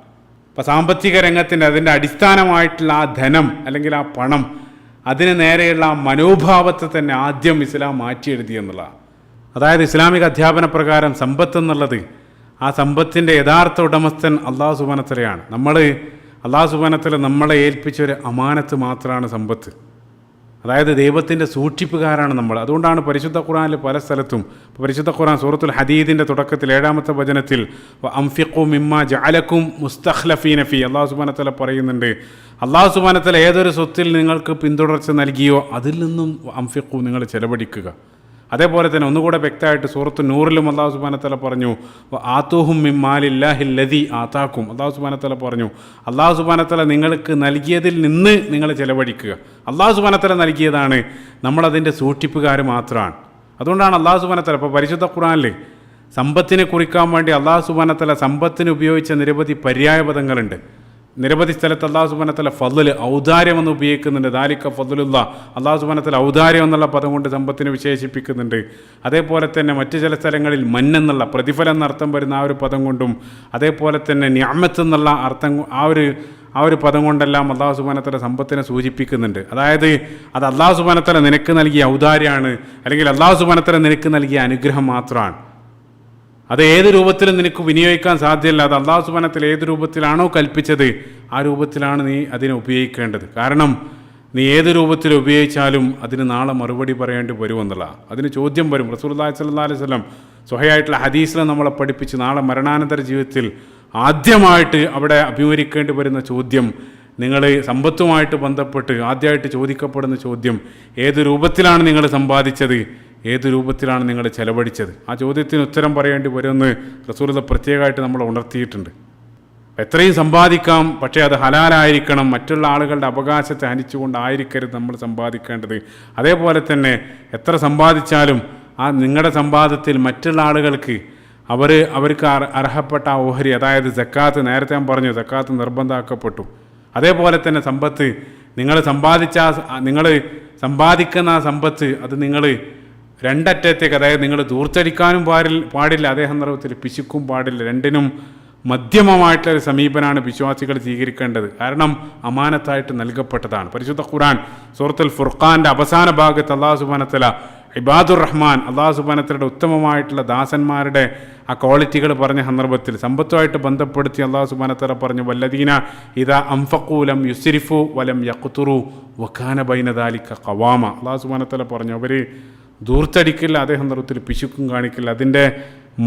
Speaker 1: അപ്പോൾ സാമ്പത്തിക രംഗത്തിൻ്റെ അതിൻ്റെ അടിസ്ഥാനമായിട്ടുള്ള ആ ധനം അല്ലെങ്കിൽ ആ പണം, അതിന് നേരെയുള്ള ആ മനോഭാവത്തെ തന്നെ ആദ്യം ഇസ്ലാം മാറ്റിയെഴുതി എന്നുള്ളതാണ്. അതായത് ഇസ്ലാമിക അധ്യാപന പ്രകാരം സമ്പത്ത് എന്നുള്ളത്, ആ സമ്പത്തിൻ്റെ യഥാർത്ഥ ഉടമസ്ഥൻ അല്ലാഹു സുബ്ഹാനഹു വ തആലയാണ്. അല്ലാഹു സുബ്ഹാനഹു വ തആല നമ്മളെ ഏൽപ്പിച്ചൊരു അമാനത്ത് മാത്രമാണ് സമ്പത്ത്. അതായത് ദൈവത്തിൻ്റെ സൂക്ഷിപ്പുകാരാണ് നമ്മൾ. അതുകൊണ്ടാണ് പരിശുദ്ധ ഖുർആനിൽ പല സ്ഥലത്തും, പരിശുദ്ധ ഖുർആൻ സൂറത്തുൽ ഹദീദിൻ്റെ തുടക്കത്തിൽ 7-ാമത്തെ വചനത്തിൽ അംഫിഖു മിമ്മാ ജഅലക്കും മുസ്തഖ്ലഫീന ഫീ, അല്ലാഹു സുബ്ഹാനഹു വ തആല പറയുന്നുണ്ട്, അല്ലാഹു സുബ്ഹാനഹു വ തആല ഏതൊരു സ്വത്തിൽ നിങ്ങൾക്ക് പിന്തുടർച്ച നൽകിയോ അതിൽ നിന്നും അംഫിഖു, നിങ്ങൾ ചെലവഴിക്കുക. അതേപോലെ തന്നെ ഒന്നുകൂടെ വ്യക്തമായിട്ട് സൂറത്ത് നൂറിലും അല്ലാഹു സുബ്ഹാനഹു വതആല പറഞ്ഞു ആതൂഹും മിമ്മാലില്ലാഹിൽ ലദീ ആതാക്കും. അല്ലാഹു സുബ്ഹാനഹു വതആല പറഞ്ഞു അല്ലാഹു സുബ്ഹാനഹു വതആല നിങ്ങൾക്ക് നൽകിയതിൽ നിന്ന് നിങ്ങൾ ചെലവഴിക്കുക. അല്ലാഹു സുബ്ഹാനഹു വതആല നൽകിയതാണ്, നമ്മളതിൻ്റെ സൂക്ഷിപ്പുകാർ മാത്രമാണ്. അതുകൊണ്ടാണ് അല്ലാഹു സുബ്ഹാനഹു വതആല ഇപ്പോൾ പരിശുദ്ധ ഖുർആനിൽ സമ്പത്തിനെ കുറിക്കാൻ വേണ്ടി അല്ലാഹു സുബ്ഹാനഹു വതആല സമ്പത്തിന് ഉപയോഗിച്ച നിരവധി പര്യായ പദങ്ങളുണ്ട്. നിരവധി സ്ഥലത്ത് അല്ലാഹു സുബ്ഹാനഹു വതആല ഫദ്ൽ ഔദാര്യം എന്ന് ഉപയോഗിക്കുന്നുണ്ട്. ദാലിക ഫദ്ലുല്ലാ, അല്ലാഹു സുബ്ഹാനഹു വതആല ഔദാര്യം എന്നുള്ള പദം കൊണ്ട് സമ്പത്തിനെ വിശേഷിപ്പിക്കുന്നുണ്ട്. അതേപോലെ തന്നെ മറ്റു ചില സ്ഥലങ്ങളിൽ മന്നെന്നുള്ള പ്രതിഫലം എന്നർത്ഥം വരുന്ന ആ ഒരു പദം കൊണ്ടും, അതേപോലെ തന്നെ നിഅമത്ത് എന്നുള്ള അർത്ഥം ആ ഒരു പദം കൊണ്ടെല്ലാം അല്ലാഹു സുബ്ഹാനഹു വതആല സമ്പത്തിനെ സൂചിപ്പിക്കുന്നുണ്ട്. അതായത് അത് അല്ലാഹു സുബ്ഹാനഹു വതആല നിനക്ക് നൽകിയ ഔദാര്യമാണ്, അല്ലെങ്കിൽ അല്ലാഹു സുബ്ഹാനഹു വതആല നിനക്ക് നൽകിയ അനുഗ്രഹം മാത്രമാണ്. അത് ഏത് രൂപത്തിലും നിനക്ക് വിനിയോഗിക്കാൻ സാധ്യമല്ല. അത് അല്ലാഹു സുബ്ഹാനഹു വതആല ഏത് രൂപത്തിലാണോ കൽപ്പിച്ചത് ആ രൂപത്തിലാണ് നീ അതിനെ ഉപയോഗിക്കേണ്ടത്. കാരണം നീ ഏത് രൂപത്തിൽ ഉപയോഗിച്ചാലും അതിന് നാളെ മറുപടി പറയേണ്ടി വരുമെന്നുള്ള അതിന് ചോദ്യം വരും. റസൂലുള്ളാഹി സ്വല്ലല്ലാഹു അലൈഹി വസല്ലം സ്വഹീഹായിട്ടുള്ള ഹദീസിൽ നമ്മളെ പഠിപ്പിച്ച് നാളെ മരണാനന്തര ജീവിതത്തിൽ ആദ്യമായിട്ട് അവിടെ അഭിമുഖീകരിക്കേണ്ടി വരുന്ന ചോദ്യം, നിങ്ങൾ സമ്പത്തുമായിട്ട് ബന്ധപ്പെട്ട് ആദ്യമായിട്ട് ചോദിക്കപ്പെടുന്ന ചോദ്യം, ഏത് രൂപത്തിലാണ് നിങ്ങൾ സമ്പാദിച്ചത്, ഏത് രൂപത്തിലാണ് നിങ്ങൾ ചെലവഴിച്ചത്? ആ ചോദ്യത്തിന് ഉത്തരം പറയേണ്ടി വരുമെന്ന് റസൂലുള്ളാഹി പ്രത്യേകമായിട്ട് നമ്മൾ ഉണർത്തിയിട്ടുണ്ട്. എത്രയും സമ്പാദിക്കാം, പക്ഷേ അത് ഹലാലായിരിക്കണം. മറ്റുള്ള ആളുകളുടെ അവകാശത്തെ ഹനിച്ചുകൊണ്ടായിരിക്കരുത് നമ്മൾ സമ്പാദിക്കേണ്ടത്. അതേപോലെ തന്നെ എത്ര സമ്പാദിച്ചാലും ആ നിങ്ങളുടെ സമ്പാദത്തിൽ മറ്റുള്ള ആളുകൾക്ക് അവർക്ക് അർഹപ്പെട്ട ആ ഓഹരി, അതായത് സക്കാത്ത്, നേരത്തെ ഞാൻ പറഞ്ഞു സക്കാത്ത് നിർബന്ധമാക്കപ്പെട്ടു. അതേപോലെ തന്നെ സമ്പത്ത് നിങ്ങൾ സമ്പാദിക്കുന്ന ആ സമ്പത്ത് അത് നിങ്ങൾ രണ്ടറ്റത്തേക്ക്, അതായത് നിങ്ങൾ ദൂർത്തടിക്കാനും പാടില്ല, അതേ സന്ദർഭത്തിൽ പിശുക്കും പാടില്ല. രണ്ടിനും മധ്യമമായിട്ടുള്ളൊരു സമീപനമാണ് വിശ്വാസികൾ സ്വീകരിക്കേണ്ടത്. കാരണം അമാനത്തായിട്ട് നൽകപ്പെട്ടതാണ്. പരിശുദ്ധ ഖുർആൻ സൂറത്തുൽ ഫുർഖാൻ്റെ അവസാന ഭാഗത്ത് അല്ലാഹു സുബ്ഹാനഹു വതആല ഇബാദുർ റഹ്മാൻ, അല്ലാഹു സുബ്ഹാനഹു വതആലയുടെ ഉത്തമമായിട്ടുള്ള ദാസന്മാരുടെ ആ ക്വാളിറ്റികൾ പറഞ്ഞ സന്ദർഭത്തിൽ സമ്പത്തുമായിട്ട് ബന്ധപ്പെടുത്തി അല്ലാഹു സുബ്ഹാനഹു വതആല പറഞ്ഞു വല്ലദീന ഇദാ അൻഫഖൂ ലം യുസ്രിഫു വലം യഖ്തുറു വകാന ബൈന ദാലിക ഖവാമ. അല്ലാഹു സുബ്ഹാനഹു വതആല പറഞ്ഞു അവർ ദൂർത്തടിക്കില്ല, അതേ സന്ദർഭത്തിൽ പിശുക്കും കാണിക്കില്ല. അതിൻ്റെ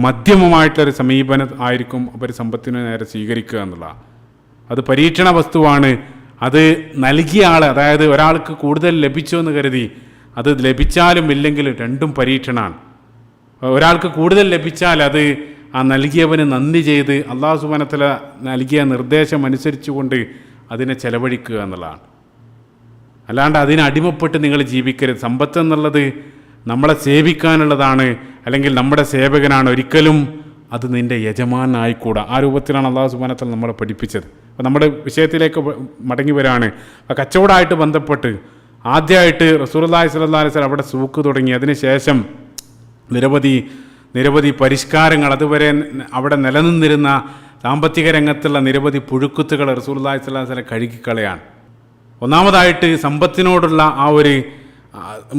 Speaker 1: മധ്യമമായിട്ടൊരു സമീപനം ആയിരിക്കും അവർ സമ്പത്തിന് നേരെ സ്വീകരിക്കുക എന്നുള്ളതാണ്. അത് പരീക്ഷണ വസ്തുവാണ്. അത് നൽകിയ ആൾ, അതായത് ഒരാൾക്ക് കൂടുതൽ ലഭിച്ചു എന്ന് കരുതി അത് ലഭിച്ചാലും ഇല്ലെങ്കിലും രണ്ടും പരീക്ഷണമാണ്. ഒരാൾക്ക് കൂടുതൽ ലഭിച്ചാൽ അത് ആ നൽകിയവന് നന്ദി ചെയ്ത് അല്ലാഹു സുബ്ഹാനഹു വതആല നൽകിയ നിർദ്ദേശം അനുസരിച്ചുകൊണ്ട് അതിനെ ചെലവഴിക്കുക എന്നുള്ളതാണ്. അല്ലാണ്ട് അതിന് അടിമപ്പെട്ട് നിങ്ങൾ ജീവിക്കരുത്. സമ്പത്ത് എന്നുള്ളത് നമ്മളെ സേവിക്കാനുള്ളതാണ്, അല്ലെങ്കിൽ നമ്മുടെ സേവകനാണ്. ഒരിക്കലും അത് നിൻ്റെ യജമാനായിക്കൂടാ. ആ രൂപത്തിലാണ് അല്ലാഹു സുബ്ഹാനഹു വതആല നമ്മളെ പഠിപ്പിച്ചത്. അപ്പോൾ നമ്മുടെ വിഷയത്തിലേക്ക് മടങ്ങി വരാണ്. കച്ചവടമായിട്ട് ബന്ധപ്പെട്ട് ആദ്യമായിട്ട് റസൂലുള്ളാഹി സ്വല്ലല്ലാഹു അലൈഹി വസല്ലം അവിടെ സൂക്ക് തുടങ്ങി. അതിനുശേഷം നിരവധി പരിഷ്കാരങ്ങൾ, അതുവരെ അവിടെ നിലനിന്നിരുന്ന സാമ്പത്തിക രംഗത്തുള്ള നിരവധി പുഴുക്കുത്തുകൾ റസൂലുള്ളാഹി സ്വല്ലല്ലാഹു അലൈഹി വസല്ലം കഴുകിക്കളയാണ്. ഒന്നാമതായിട്ട് സമ്പത്തിനോടുള്ള ആ ഒരു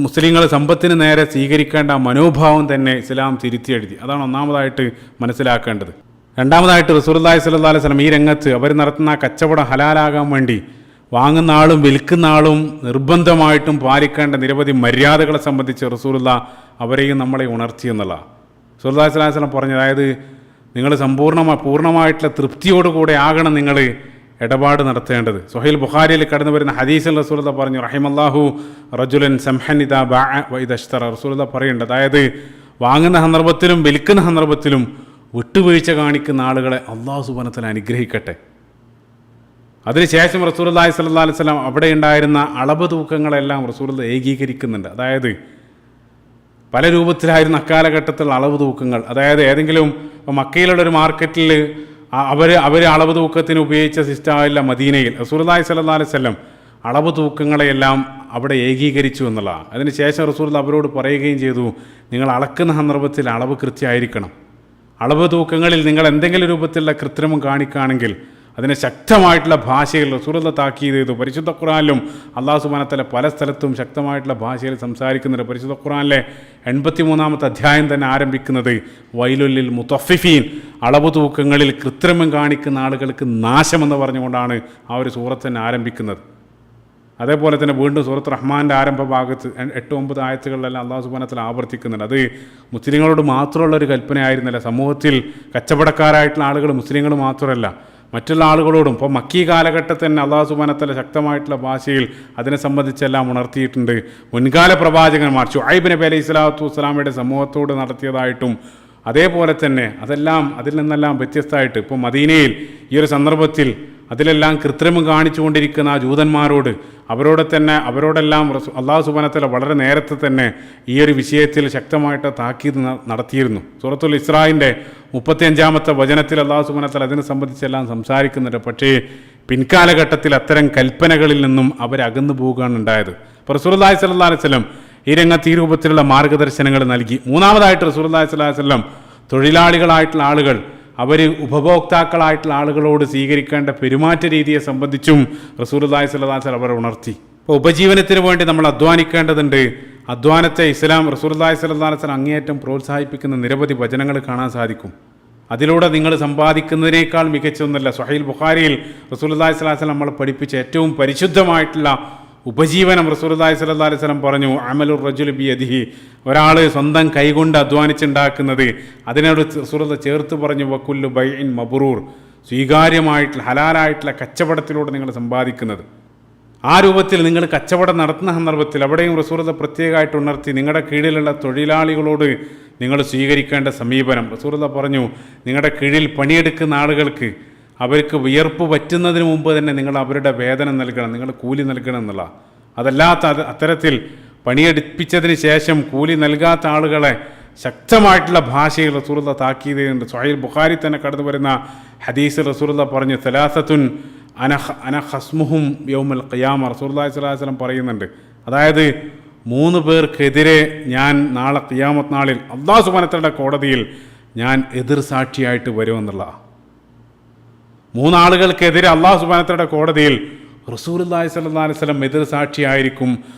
Speaker 1: മുസ്ലിങ്ങൾ സമ്പത്തിന് നേരെ സ്വീകരിക്കേണ്ട മനോഭാവം തന്നെ ഇസ്ലാം തിരുത്തി എഴുതി. അതാണ് ഒന്നാമതായിട്ട് മനസ്സിലാക്കേണ്ടത്. രണ്ടാമതായിട്ട് റസൂലുള്ളാഹി സ്വല്ലല്ലാഹു അലൈഹി വസല്ലം ഈ രംഗത്ത് അവർ നടത്തുന്ന കച്ചവടം ഹലാലാകാൻ വേണ്ടി വാങ്ങുന്ന ആളും വിൽക്കുന്ന ആളും നിർബന്ധമായിട്ടും പാലിക്കേണ്ട നിരവധി മര്യാദകളെ സംബന്ധിച്ച് റസൂലുള്ളാഹി അവരെയും നമ്മളെ ഉണർത്തി എന്നുള്ളതാണ്. റസൂലുള്ളാഹി സ്വല്ലല്ലാഹു അലൈഹി വസല്ലം പറഞ്ഞത്, അതായത് നിങ്ങൾ പൂർണ്ണമായിട്ടുള്ള തൃപ്തിയോടുകൂടെ ആകണം നിങ്ങൾ ഇടപാട് നടത്തേണ്ടത്. സ്വഹീൽ ബുഖാരിയിൽ കടന്നു വരുന്ന ഹദീസിൽ റസൂലുള്ളാഹി പറഞ്ഞു റഹിമല്ലാഹു റജുലൻ സംഹൻ ഇദാ ബഅ വ ഇദാ ഇശ്തറ. റസൂലുള്ളാഹി പറയുന്നുണ്ട്, അതായത് വാങ്ങുന്ന സന്ദർഭത്തിലും വിൽക്കുന്ന സന്ദർഭത്തിലും വിട്ടുവീഴ്ച കാണിക്കുന്ന ആളുകളെ അല്ലാഹു സുബ്ഹാനഹു വതആല അനുഗ്രഹിക്കട്ടെ. അതിനുശേഷം റസൂലുള്ളാഹി സ്വല്ലല്ലാഹു അലൈഹി വസല്ലം അവിടെ ഉണ്ടായിരുന്ന അളവ് തൂക്കങ്ങളെല്ലാം റസൂലുള്ളാഹി ഏകീകരിക്കുന്നുണ്ട്. അതായത് പല രൂപത്തിലായിരുന്ന അക്കാലഘട്ടത്തിലുള്ള അളവ് തൂക്കങ്ങൾ, അതായത് ഏതെങ്കിലും മക്കയിലുള്ള ഒരു മാർക്കറ്റിൽ അവർ അളവ് തൂക്കത്തിന് ഉപയോഗിച്ച സിസ്റ്റമല്ല മദീനയിൽ. റസൂലുള്ളാഹി സ്വല്ലല്ലാഹു അലൈഹി വസല്ലം അളവ് തൂക്കങ്ങളെയെല്ലാം അവിടെ ഏകീകരിച്ചു എന്നുള്ളതാണ്. അതിനുശേഷം റസൂലുള്ളാഹി അവരോട് പറയുകയും ചെയ്തു, നിങ്ങൾ അളക്കുന്ന സന്ദർഭത്തിൽ അളവ് കൃത്യമായിരിക്കണം. അളവ് തൂക്കങ്ങളിൽ നിങ്ങൾ എന്തെങ്കിലും രൂപത്തിലുള്ള കൃത്രിമം കാണിക്കുകയാണെങ്കിൽ അതിനെ ശക്തമായിട്ടുള്ള ഭാഷയിൽ റസൂലുള്ളാഹി താക്കീത് ചെയ്തു. പരിശുദ്ധ ഖുർആനിലും അല്ലാഹു സുബ്ഹാനഹു വതആല പല സ്ഥലത്തും ശക്തമായിട്ടുള്ള ഭാഷയിൽ സംസാരിക്കുന്നുണ്ട്. പരിശുദ്ധ ഖുർആനിലെ 83-ാമത്തെ അധ്യായം തന്നെ ആരംഭിക്കുന്നത് വൈലുൽ മുത്തഫിഫീൻ, അളവ് തൂക്കങ്ങളിൽ കൃത്രിമം കാണിക്കുന്ന ആളുകൾക്ക് നാശമെന്ന് പറഞ്ഞുകൊണ്ടാണ് ആ ഒരു സൂറത്ത് തന്നെ ആരംഭിക്കുന്നത്. അതേപോലെ തന്നെ വീണ്ടും സൂറത്ത് റഹ്മാൻ്റെ ആരംഭ ഭാഗത്ത് 8-9 ആയത്തുകളിലെല്ലാം അല്ലാഹു സുബ്ഹാനഹു വതആല ആവർത്തിക്കുന്നുണ്ട്. അത് മുസ്ലിങ്ങളോട് മാത്രമുള്ളൊരു കൽപ്പനയായിരുന്നില്ല. സമൂഹത്തിൽ കച്ചവടക്കാരായിട്ടുള്ള ആളുകൾ മുസ്ലിങ്ങൾ മാത്രമല്ല, മറ്റുള്ള ആളുകളോടും. ഇപ്പോൾ മക്കീ കാലഘട്ടത്തിൽ തന്നെ അള്ളാഹു സുബ്ഹാനഹു വ തആല ശക്തമായിട്ടുള്ള ഭാഷയിൽ അതിനെ സംബന്ധിച്ചെല്ലാം ഉണർത്തിയിട്ടുണ്ട്. മുൻകാല പ്രവാചകന്മാർ ശുഐബ് നബി അലൈഹി സ്വലാത്തു വസ്സലാമയുടെ സമൂഹത്തോട് നടത്തിയതായിട്ടും അതേപോലെ തന്നെ അതിൽ നിന്നെല്ലാം വ്യത്യസ്തമായിട്ട് ഇപ്പോൾ മദീനയിൽ ഈ ഒരു സന്ദർഭത്തിൽ അതിലെല്ലാം കൃത്രിമം കാണിച്ചുകൊണ്ടിരിക്കുന്ന ആ ജൂതന്മാരോട് അവരോടെല്ലാം അള്ളാഹു സുബ്ഹാനഹു വ തആല വളരെ നേരത്തെ തന്നെ ഈ ഒരു വിഷയത്തിൽ ശക്തമായിട്ട് താക്കീത് നടത്തിയിരുന്നു. സൂറത്തുൽ ഇസ്രായിൻ്റെ 35-ാമത്തെ വചനത്തിൽ അള്ളാഹു സുബ്ഹാനഹു വ തആല അതിനെ സംബന്ധിച്ചെല്ലാം സംസാരിക്കുന്നുണ്ട്. പക്ഷേ പിൻകാലഘട്ടത്തിൽ അത്തരം കൽപ്പനകളിൽ നിന്നും അവരകന്നു പോവുകയാണ് ഉണ്ടായത്. അപ്പോൾ റസൂലുള്ളാഹി സ്വല്ലല്ലാഹു അലൈഹി വസല്ലം ഈ രംഗത്ത് ഈ രൂപത്തിലുള്ള മാർഗ്ഗദർശനങ്ങൾ നൽകി. മൂന്നാമതായിട്ട് റസൂലുള്ളാഹി സ്വല്ലല്ലാഹു അലൈഹി വസല്ലം തൊഴിലാളികളായിട്ടുള്ള ആളുകൾ, അവർ ഉപഭോക്താക്കളായിട്ടുള്ള ആളുകളോട് സ്വീകരിക്കേണ്ട പെരുമാറ്റ രീതിയെ സംബന്ധിച്ചും റസൂലുള്ളാഹി സ്വല്ലല്ലാഹു അലൈഹി വസല്ലം അവരെ ഉണർത്തി. ഇപ്പോൾ ഉപജീവനത്തിന് വേണ്ടി നമ്മൾ അധ്വാനിക്കേണ്ടതുണ്ട്. അധ്വാനത്തെ ഇസ്ലാം റസൂലുള്ളാഹി സ്വല്ലല്ലാഹു അലൈഹി വസല്ലം അങ്ങേയറ്റം പ്രോത്സാഹിപ്പിക്കുന്ന നിരവധി വചനങ്ങൾ കാണാൻ സാധിക്കും. അതിലൂടെ നിങ്ങൾ സമ്പാദിക്കുന്നതിനേക്കാൾ മികച്ചൊന്നല്ല. സ്വഹീഹ് ബുഖാരിയിൽ റസൂലുള്ളാഹി സ്വല്ലല്ലാഹു അലൈഹി വസല്ലം നമ്മളെ പഠിപ്പിച്ച ഏറ്റവും പരിശുദ്ധമായിട്ടുള്ള ഉപജീവനം റസൂലുള്ളാഹി സ്വല്ലല്ലാഹു അലൈഹി വസല്ലം പറഞ്ഞു, അമലുർ റജുലി ബിയദിഹി, ഒരാൾ സ്വന്തം കൈകൊണ്ട് അധ്വാനിച്ചുണ്ടാക്കുന്നത്. അതിനോട് റസൂലുള്ളാഹി ചേർത്ത് പറഞ്ഞു, വകുല്ലു ബൈഇൻ മബ്റൂർ, സ്വീകാര്യമായിട്ടുള്ള ഹലാലായിട്ടുള്ള കച്ചവടത്തിലൂടെ നിങ്ങൾ സമ്പാദിക്കുന്നത്. ആ രൂപത്തിൽ നിങ്ങൾ കച്ചവടം നടത്തുന്ന സന്ദർഭത്തിൽ അവിടെയും റസൂലുള്ളാഹി പ്രത്യേകമായിട്ട് ഉണർത്തി നിങ്ങളുടെ കീഴിലുള്ള തൊഴിലാളികളോട് നിങ്ങൾ സ്വീകരിക്കേണ്ട സമീപനം. റസൂലുള്ളാഹി പറഞ്ഞു, നിങ്ങളുടെ കീഴിൽ പണിയെടുക്കുന്ന ആളുകൾക്ക് അവർക്ക് വിയർപ്പ് പറ്റുന്നതിന് മുമ്പ് തന്നെ നിങ്ങൾ അവരുടെ വേതനം നൽകണം, നിങ്ങൾ കൂലി നൽകണം എന്നുള്ള. അതല്ലാത്ത അത്തരത്തിൽ പണിയെടുപ്പിച്ചതിന് ശേഷം കൂലി നൽകാത്ത ആളുകളെ ശക്തമായിട്ടുള്ള ഭാഷയിൽ റസൂലുള്ളാഹി താക്കീത് ചെയ്യുന്നുണ്ട്. സ്വഹീഹ് ബുഖാരി തന്നെ കടന്നു വരുന്ന ഹദീസിൽ റസൂലുള്ളാഹി പറഞ്ഞു, സലാസത്തുൻ അന ഖസ്മുഹും യൗമൽ ഖിയാമ, റസൂലുള്ളാഹി സ്വല്ലല്ലാഹു അലൈഹി വസല്ലം പറയുന്നുണ്ട്. അതായത് 3 പേർക്കെതിരെ ഞാൻ നാളെ ഖിയാമത്ത് നാളിൽ അല്ലാഹു സുബ്ഹാനഹു വ തആലയുടെ കോടതിയിൽ ഞാൻ എതിർ സാക്ഷിയായിട്ട് വരുമെന്നുള്ള. 3 ആളുകൾക്കെതിരെ അല്ലാഹു സുബ്ഹാനഹു വ തആലയുടെ കോടതിയിൽ റസൂലുള്ളാഹി സ്വല്ലല്ലാഹു അലൈഹി വസല്ലം എതിർ സാക്ഷിയായിരിക്കും.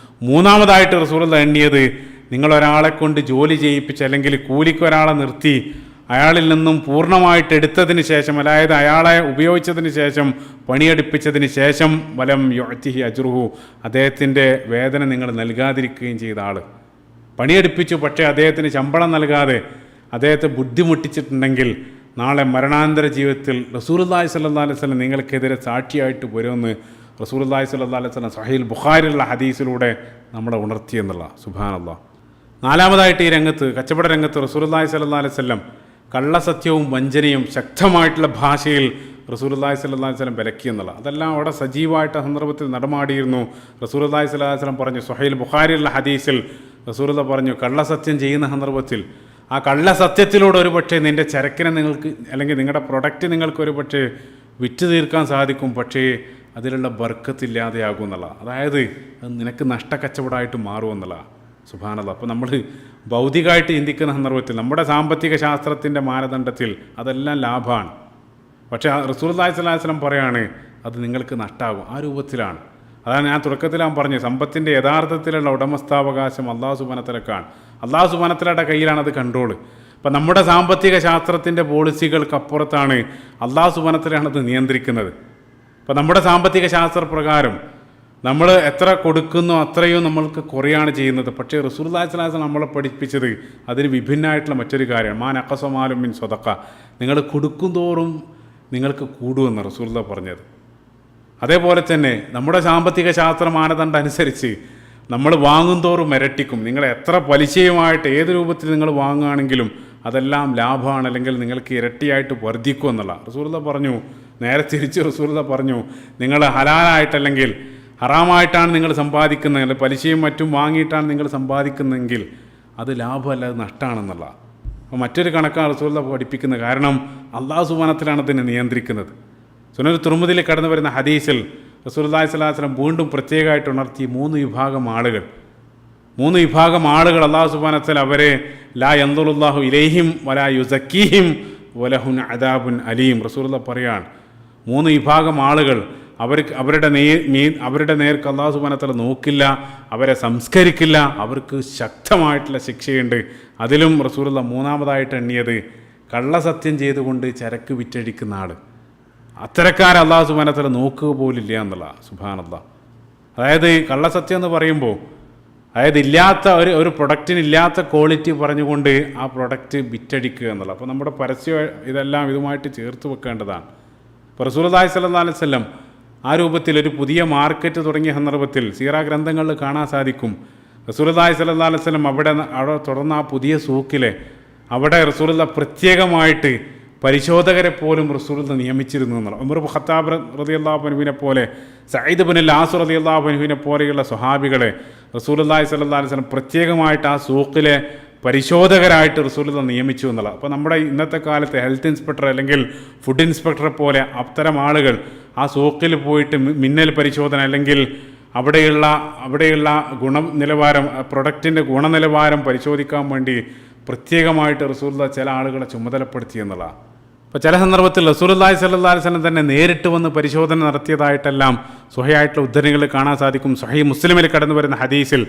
Speaker 1: മൂന്നാമതായിട്ട് റസൂലുള്ളാഹി എണ്ണിയത്, നിങ്ങളൊരാളെ കൊണ്ട് ജോലി ചെയ്യിപ്പിച്ച് അല്ലെങ്കിൽ കൂലിക്ക് ഒരാളെ നിർത്തി അയാളിൽ നിന്നും പൂർണ്ണമായിട്ട് എടുത്തതിന് ശേഷം, അതായത് അയാളെ ഉപയോഗിച്ചതിന് ശേഷം പണിയെടുപ്പിച്ചതിന് ശേഷം വലം യുഅ്തിഹി അജ്റുഹു, അദ്ദേഹത്തിൻ്റെ വേതനം നിങ്ങൾ നൽകാതിരിക്കുകയും ചെയ്ത ആൾ. പണിയെടുപ്പിച്ചു പക്ഷേ അദ്ദേഹത്തിന് ശമ്പളം നൽകാതെ അദ്ദേഹത്തെ ബുദ്ധിമുട്ടിച്ചിട്ടുണ്ടെങ്കിൽ നാളെ മരണാന്തര ജീവിതത്തിൽ റസൂലുള്ളാഹി സ്വല്ലല്ലാഹു അലൈഹി വസല്ലം നിങ്ങൾക്കെതിരെ സാക്ഷിയായിട്ട് വരുമെന്ന് റസൂലുള്ളാഹി സ്വല്ലല്ലാഹു അലൈഹി വസല്ലം സ്വഹീഹ് ബുഖാരിയിലുള്ള ഹദീസിലൂടെ നമ്മളെ ഉണർത്തി എന്നുള്ള. സുബ്ഹാനല്ലാഹ്. നാലാമതായിട്ട് ഈ രംഗത്ത്, കച്ചവട രംഗത്ത് റസൂലുള്ളാഹി സ്വല്ലല്ലാഹു അലൈഹി വസല്ലം കള്ളസത്യവും വഞ്ചനയും ശക്തമായിട്ടുള്ള ഭാഷയിൽ റസൂലുള്ളാഹി സ്വല്ലല്ലാഹു അലൈഹി വസല്ലം വിലക്കി എന്നുള്ള. അതെല്ലാം അവിടെ സജീവമായിട്ട് സന്ദർഭത്തിൽ നടമാടിയിരുന്നു. റസൂലുള്ളാഹി സ്വല്ലല്ലാഹു അലൈഹി വസല്ലം പറഞ്ഞു, സ്വഹീഹ് ബുഖാരിയിലുള്ള ഹദീസിൽ റസൂലുള്ളാഹി പറഞ്ഞു, കള്ളസത്യം ചെയ്യുന്ന സന്ദർഭത്തിൽ ആ കള്ളസത്യത്തിലൂടെ ഒരുപക്ഷെ നിൻ്റെ ചരക്കിനെ നിങ്ങൾക്ക് അല്ലെങ്കിൽ നിങ്ങളുടെ പ്രൊഡക്റ്റ് നിങ്ങൾക്ക് ഒരുപക്ഷെ വിറ്റ് തീർക്കാൻ സാധിക്കും, പക്ഷേ അതിലുള്ള ബർക്കത്തില്ലാതെയാകും എന്നുള്ള. അതായത് അത് നിനക്ക് നഷ്ടക്കച്ചവടമായിട്ട് മാറുമെന്നുള്ള. സുബ്ഹാനല്ലാഹ്. അപ്പോൾ നമ്മൾ ഭൗതികമായിട്ട് ചിന്തിക്കുന്ന സന്ദർഭത്തിൽ നമ്മുടെ സാമ്പത്തിക ശാസ്ത്രത്തിൻ്റെ മാനദണ്ഡത്തിൽ അതെല്ലാം ലാഭമാണ്. പക്ഷേ റസൂലുള്ളാഹി സ്വല്ലല്ലാഹു അലൈഹി വസല്ലം പറയാണ് അത് നിങ്ങൾക്ക് നഷ്ടമാകും. ആ രൂപത്തിലാണ്. അതാണ് ഞാൻ തുടക്കത്തിൽ പറഞ്ഞു, സമ്പത്തിൻ്റെ യഥാർത്ഥത്തിലുള്ള ഉടമസ്ഥാവകാശം അല്ലാഹു സുബ്ഹാനഹു വ തആലക്കാണ്. അല്ലാഹു സുബ്ഹാനഹു വ തആലയുടെ കയ്യിലാണ് അത് കൺട്രോൾ. അപ്പം നമ്മുടെ സാമ്പത്തിക ശാസ്ത്രത്തിൻ്റെ പോളിസികൾക്കപ്പുറത്താണ് അല്ലാഹു സുബ്ഹാനഹു വ തആലയാണ് അത് നിയന്ത്രിക്കുന്നത്. അപ്പം നമ്മുടെ സാമ്പത്തിക ശാസ്ത്രപ്രകാരം നമ്മൾ എത്ര കൊടുക്കുന്നോ അത്രയും നമ്മൾക്ക് കുറയാണ് ചെയ്യുന്നത്. പക്ഷേ റസൂലുള്ളാഹി സ്വല്ലല്ലാഹു അലൈഹി വസല്ലം നമ്മളെ പഠിപ്പിച്ചത് അതിന് വിഭിന്നമായിട്ടുള്ള മറ്റൊരു കാര്യമാണ്. മാ നഖസ മാലും മിൻ സ്വദഖ, നിങ്ങൾ കൊടുക്കും തോറും നിങ്ങൾക്ക് കൂടുമെന്ന് റസൂലുള്ളാഹി പറഞ്ഞത്. അതേപോലെ തന്നെ നമ്മുടെ സാമ്പത്തിക ശാസ്ത്ര മാനദണ്ഡം അനുസരിച്ച് നമ്മൾ വാങ്ങും തോറും ഇരട്ടിക്കും. നിങ്ങൾ എത്ര പലിശയുമായിട്ട് ഏത് രൂപത്തിൽ നിങ്ങൾ വാങ്ങുകയാണെങ്കിലും അതെല്ലാം ലാഭമാണ്, അല്ലെങ്കിൽ നിങ്ങൾക്ക് ഇരട്ടിയായിട്ട് വർദ്ധിക്കും എന്നുള്ള. റസൂലുള്ളാഹി പറഞ്ഞു, നേരെ തിരിച്ച് റസൂലുള്ളാഹി പറഞ്ഞു, നിങ്ങൾ ഹലാലായിട്ടല്ലെങ്കിൽ ഹറാമായിട്ടാണ് നിങ്ങൾ സമ്പാദിക്കുന്നത്, പലിശയും മറ്റും വാങ്ങിയിട്ടാണ് നിങ്ങൾ സമ്പാദിക്കുന്നതെങ്കിൽ അത് ലാഭമല്ല, അത് നഷ്ടമാണെന്നുള്ള. അപ്പോൾ മറ്റൊരു കണക്കാണ് റസൂലുള്ളാഹി പഠിപ്പിക്കുന്നത്. കാരണം അല്ലാഹു സുബ്ഹാനഹു വ തആലയാണ് അതിനെ നിയന്ത്രിക്കുന്നത്. സുനൻ തുർമുദിയിൽ കടന്നു വരുന്ന ഹദീസിൽ റസൂലുള്ളാഹി സ്വല്ലല്ലാഹു അലൈഹി വസല്ലം വീണ്ടും പ്രത്യേകമായിട്ട് ഉണർത്തി 3 വിഭാഗം ആളുകൾ അല്ലാഹു സുബ്ഹാനഹു വ തആല അവരെ ലാ യൻദുറുല്ലാഹു ഇലൈഹിം വലാ യുസക്കീഹിം വലഹുൻ അദാബുൻ അലീം. റസൂലുള്ളാഹി പറയാണ്, 3 വിഭാഗം ആളുകൾ അവരുടെ നേർക്ക് അല്ലാഹു സുബ്ഹാനഹു വ തആല നോക്കില്ല, അവരെ സംസ്കരിക്കില്ല, അവർക്ക് ശക്തമായിട്ടുള്ള ശിക്ഷയുണ്ട്. അതിലും റസൂലുള്ളാഹി മൂന്നാമതായിട്ട് എണ്ണിയത് കള്ളസത്യം ചെയ്തുകൊണ്ട് ചരക്ക് വിറ്റഴിക്കുന്ന ആൾ. അത്തരക്കാരെ അല്ലാഹു സുബ്ഹാനഹു വ തആല നോക്കുക പോലില്ല എന്നുള്ള. സുബ്ഹാനല്ലാഹ്. അതായത് കള്ളസത്യം എന്ന് പറയുമ്പോൾ ഇല്ലാത്ത ഒരു പ്രൊഡക്റ്റിന് ഇല്ലാത്ത ക്വാളിറ്റി പറഞ്ഞുകൊണ്ട് ആ പ്രൊഡക്റ്റ് വിറ്റഴിക്കുക എന്നുള്ള. അപ്പോൾ നമ്മുടെ പരസ്യം ഇതെല്ലാം ഇതുമായിട്ട് ചേർത്ത് വെക്കേണ്ടതാണ്. ഇപ്പോൾ റസൂലുള്ളാഹി സ്വല്ലല്ലാഹു അലൈഹി വസല്ലം ആ രൂപത്തിൽ ഒരു പുതിയ മാർക്കറ്റ് തുടങ്ങിയ സന്ദർഭത്തിൽ സീറ ഗ്രന്ഥങ്ങളിൽ കാണാൻ സാധിക്കും. റസൂലുള്ളാഹി സ്വല്ലല്ലാഹു അലൈഹി വസല്ലം അവിടെ തുടർന്ന് ആ പുതിയ സൂക്കിലെ അവിടെ റസൂലുള്ള പ്രത്യേകമായിട്ട് പരിശോധകരെ പോലും റസൂലുള്ള നിയമിച്ചിരുന്നു എന്നുള്ള. ഉമർ ഇബ്നു ഖത്താബ് റളിയല്ലാഹു അൻഹുവിനെ പോലെ, സഈദ് ഇബ്നുൽ ആസ് റളിയല്ലാഹു അൻഹുവിനെ പോലെയുള്ള സ്വഹാബികളെ റസൂലുള്ളാഹി സ്വല്ലല്ലാഹു അലൈഹി വസല്ലം പ്രത്യേകമായിട്ട് ആ സൂക്കിലെ പരിശോധകരായിട്ട് റസൂലുള്ള നിയമിച്ചു എന്നുള്ള. അപ്പോൾ നമ്മുടെ ഇന്നത്തെ കാലത്ത് ഹെൽത്ത് ഇൻസ്പെക്ടർ അല്ലെങ്കിൽ ഫുഡ് ഇൻസ്പെക്ടറെ പോലെ അത്തരം ആളുകൾ ആ സൂക്കിൽ പോയിട്ട് മിന്നൽ പരിശോധന അല്ലെങ്കിൽ അവിടെയുള്ള ഗുണനിലവാരം, പ്രൊഡക്റ്റിൻ്റെ ഗുണനിലവാരം പരിശോധിക്കാൻ വേണ്ടി പ്രത്യേകമായിട്ട് റസൂലുള്ള ചില ആളുകളെ ചുമതലപ്പെടുത്തി എന്നുള്ളതാണ്. അപ്പോൾ ചില സന്ദർഭത്തിൽ റസൂലുള്ളാഹി സ്വല്ലല്ലാഹു അലൈഹി വസല്ലം തന്നെ നേരിട്ട് വന്ന് പരിശോധന നടത്തിയതായിട്ടെല്ലാം സ്വഹീഹായിട്ടുള്ള ഉദ്ധരണികളിൽ കാണാൻ സാധിക്കും. സ്വഹീഹ് മുസ്ലിമിൽ കടന്നു വരുന്ന ഹദീസിൽ,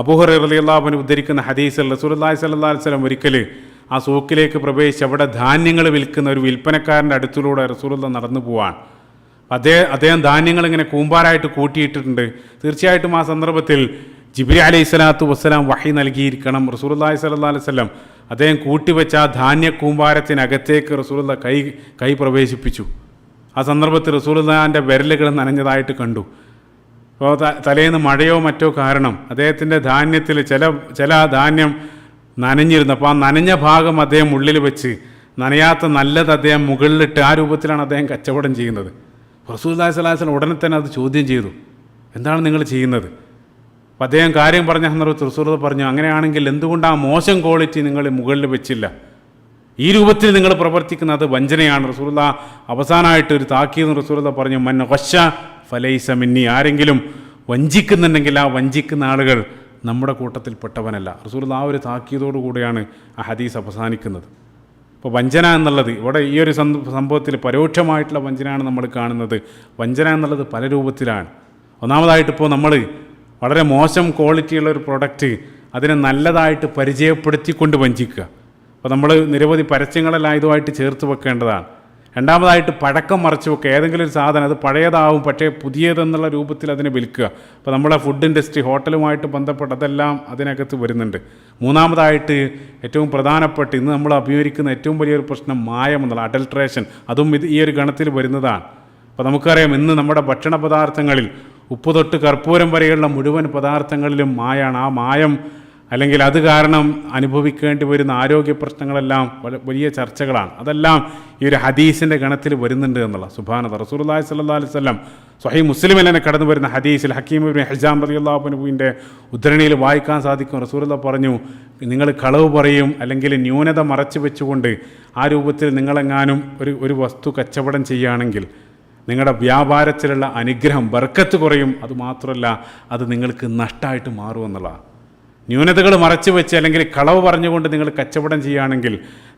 Speaker 1: അബൂ ഹുറൈറ റളിയല്ലാഹു അൻഹു ഉദ്ധരിക്കുന്ന ഹദീസിൽ റസൂലുള്ളാഹി സ്വല്ലല്ലാഹു അലൈഹി വസല്ലം ഒരിക്കൽ ആ സൂക്കിലേക്ക് പ്രവേശിച്ച് അവിടെ ധാന്യങ്ങൾ വിൽക്കുന്ന ഒരു വിൽപ്പനക്കാരൻ്റെ അടുത്തിലൂടെ റസൂലുള്ള നടന്നു പോവാൻ. അദ്ദേഹം ധാന്യങ്ങൾ ഇങ്ങനെ കൂമ്പാരായിട്ട് കൂട്ടിയിട്ടിട്ടുണ്ട്. തീർച്ചയായിട്ടും ആ സന്ദർഭത്തിൽ ജിബ്രീൽ അലൈഹി സ്വലാത്തു വസ്സലാം വഹി നൽകിയിരിക്കണം. റസൂലുള്ളാഹി സ്വല്ലല്ലാഹു അലൈഹി വസല്ലം അദ്ദേഹം കൂട്ടിവെച്ച ആ ധാന്യ കൂമ്പാരത്തിനകത്തേക്ക് റസൂലുള്ള കൈ പ്രവേശിപ്പിച്ചു. ആ സന്ദർഭത്തിൽ റസൂലുള്ളാഹിൻ്റെ വിരലുകൾ നനഞ്ഞതായിട്ട് കണ്ടു. അപ്പോൾ തലേന്ന് മഴയോ മറ്റോ കാരണം അദ്ദേഹത്തിൻ്റെ ധാന്യത്തിൽ ചില ധാന്യം നനഞ്ഞിരുന്നു. അപ്പോൾ ആ നനഞ്ഞ ഭാഗം അദ്ദേഹം ഉള്ളിൽ വെച്ച് നനയാത്ത നല്ലത് അദ്ദേഹം മുകളിലിട്ട് ആ രൂപത്തിലാണ് അദ്ദേഹം കച്ചവടം ചെയ്യുന്നത്. റസൂലുള്ളാഹി സ്വല്ലല്ലാഹു അലൈഹി വസല്ലം ഉടനെ തന്നെ അത് ചോദ്യം ചെയ്തു, എന്താണ് നിങ്ങൾ ചെയ്യുന്നത്? അപ്പോൾ അദ്ദേഹം കാര്യം പറഞ്ഞ സന്ദർഭത്തിൽ റസൂലുള്ളാഹി പറഞ്ഞു, അങ്ങനെയാണെങ്കിൽ എന്തുകൊണ്ട് ആ മോശം ക്വാളിറ്റി നിങ്ങൾ മുകളിൽ വെച്ചില്ല? ഈ രൂപത്തിൽ നിങ്ങൾ പ്രവർത്തിക്കുന്നത് വഞ്ചനയാണ്. റസൂലുള്ളാഹി അവസാനമായിട്ട് ഒരു താക്കീത് റസൂലുള്ളാഹി പറഞ്ഞു, മൻ ഖശ ഫലൈസ മിന്നി, ആരെങ്കിലും വഞ്ചിക്കുന്നുണ്ടെങ്കിൽ ആ വഞ്ചിക്കുന്ന ആളുകൾ നമ്മുടെ കൂട്ടത്തിൽപ്പെട്ടവനല്ല. റസൂലുള്ളാഹി ആ ഒരു താക്കീതോടു കൂടിയാണ് ആ ഹദീസ് അവസാനിക്കുന്നത്. അപ്പോൾ വഞ്ചന എന്നുള്ളത് ഇവിടെ ഈ ഒരു സംഭവത്തിൽ പരോക്ഷമായിട്ടുള്ള വഞ്ചനയാണ് നമ്മൾ കാണുന്നത്. വഞ്ചന എന്നുള്ളത് പല രൂപത്തിലാണ്. ഒന്നാമതായിട്ടിപ്പോൾ നമ്മൾ വളരെ മോശം ക്വാളിറ്റിയുള്ള ഒരു പ്രൊഡക്റ്റ് അതിനെ നല്ലതായിട്ട് പരിചയപ്പെടുത്തിക്കൊണ്ട് വഞ്ചിക്കുക. അപ്പോൾ നമ്മൾ നിരവധി പരസ്യങ്ങളെല്ലാം ഇതുമായിട്ട് ചേർത്ത് വെക്കേണ്ടതാണ്. രണ്ടാമതായിട്ട് പഴക്കം മറച്ചു വെക്കുക. ഏതെങ്കിലും ഒരു സാധനം അത് പഴയതാവും പക്ഷേ പുതിയതെന്നുള്ള രൂപത്തിൽ അതിനെ വിൽക്കുക. അപ്പോൾ നമ്മളെ ഫുഡ് ഇൻഡസ്ട്രി, ഹോട്ടലുമായിട്ട് ബന്ധപ്പെട്ട് അതെല്ലാം അതിനകത്ത് വരുന്നുണ്ട്. മൂന്നാമതായിട്ട് ഏറ്റവും പ്രധാനപ്പെട്ട് ഇന്ന് നമ്മൾ അഭിമുഖീകരിക്കുന്ന ഏറ്റവും വലിയൊരു പ്രശ്നം മായം എന്നുള്ള അഡൾട്രേഷൻ, അതും ഈ ഒരു ഗണത്തിൽ വരുന്നതാണ്. അപ്പോൾ നമുക്കറിയാം ഇന്ന് നമ്മുടെ ഭക്ഷണ പദാർത്ഥങ്ങളിൽ ഉപ്പ് തൊട്ട് കർപ്പൂരം വരെയുള്ള മുഴുവൻ പദാർത്ഥങ്ങളിലും മായമാണ്. ആ മായം അല്ലെങ്കിൽ അത് കാരണം അനുഭവിക്കേണ്ടി വരുന്ന ആരോഗ്യ പ്രശ്നങ്ങളെല്ലാം വലിയ ചർച്ചകളാണ്. അതെല്ലാം ഈ ഒരു ഹദീസിൻ്റെ ഗണത്തിൽ വരുന്നുണ്ട് എന്നുള്ള. സുബ്ഹാനല്ലാഹ്. റസൂലുള്ളാഹി സ്വല്ലല്ലാഹു അലൈഹി വസല്ലം സ്വഹീഹ് മുസ്ലിമിൽ തന്നെ കടന്നു വരുന്ന ഹദീസിൽ ഹക്കീം ഇബ്നു ഹിസാം റളിയല്ലാഹു അൻഹുവിൻ്റെ ഉദ്ധരണിയിൽ വായിക്കാൻ സാധിക്കും. റസൂലുള്ളാഹി പറഞ്ഞു, നിങ്ങൾ കളവ് പറയും അല്ലെങ്കിൽ ന്യൂനത മറച്ചു വെച്ചുകൊണ്ട് ആ രൂപത്തിൽ നിങ്ങളെങ്ങാനും ഒരു വസ്തു കച്ചവടം ചെയ്യുകയാണെങ്കിൽ നിങ്ങളുടെ വ്യാപാരത്തിലുള്ള അനുഗ്രഹം ബർക്കത്ത് കുറയും. അതുമാത്രമല്ല അത് നിങ്ങൾക്ക് നഷ്ടമായിട്ട് മാറുമെന്നുള്ളതാണ്. ന്യൂനതകൾ മറച്ചു വെച്ച് അല്ലെങ്കിൽ കളവ് പറഞ്ഞുകൊണ്ട് നിങ്ങൾ കച്ചവടം ചെയ്യുകയാണെങ്കിൽ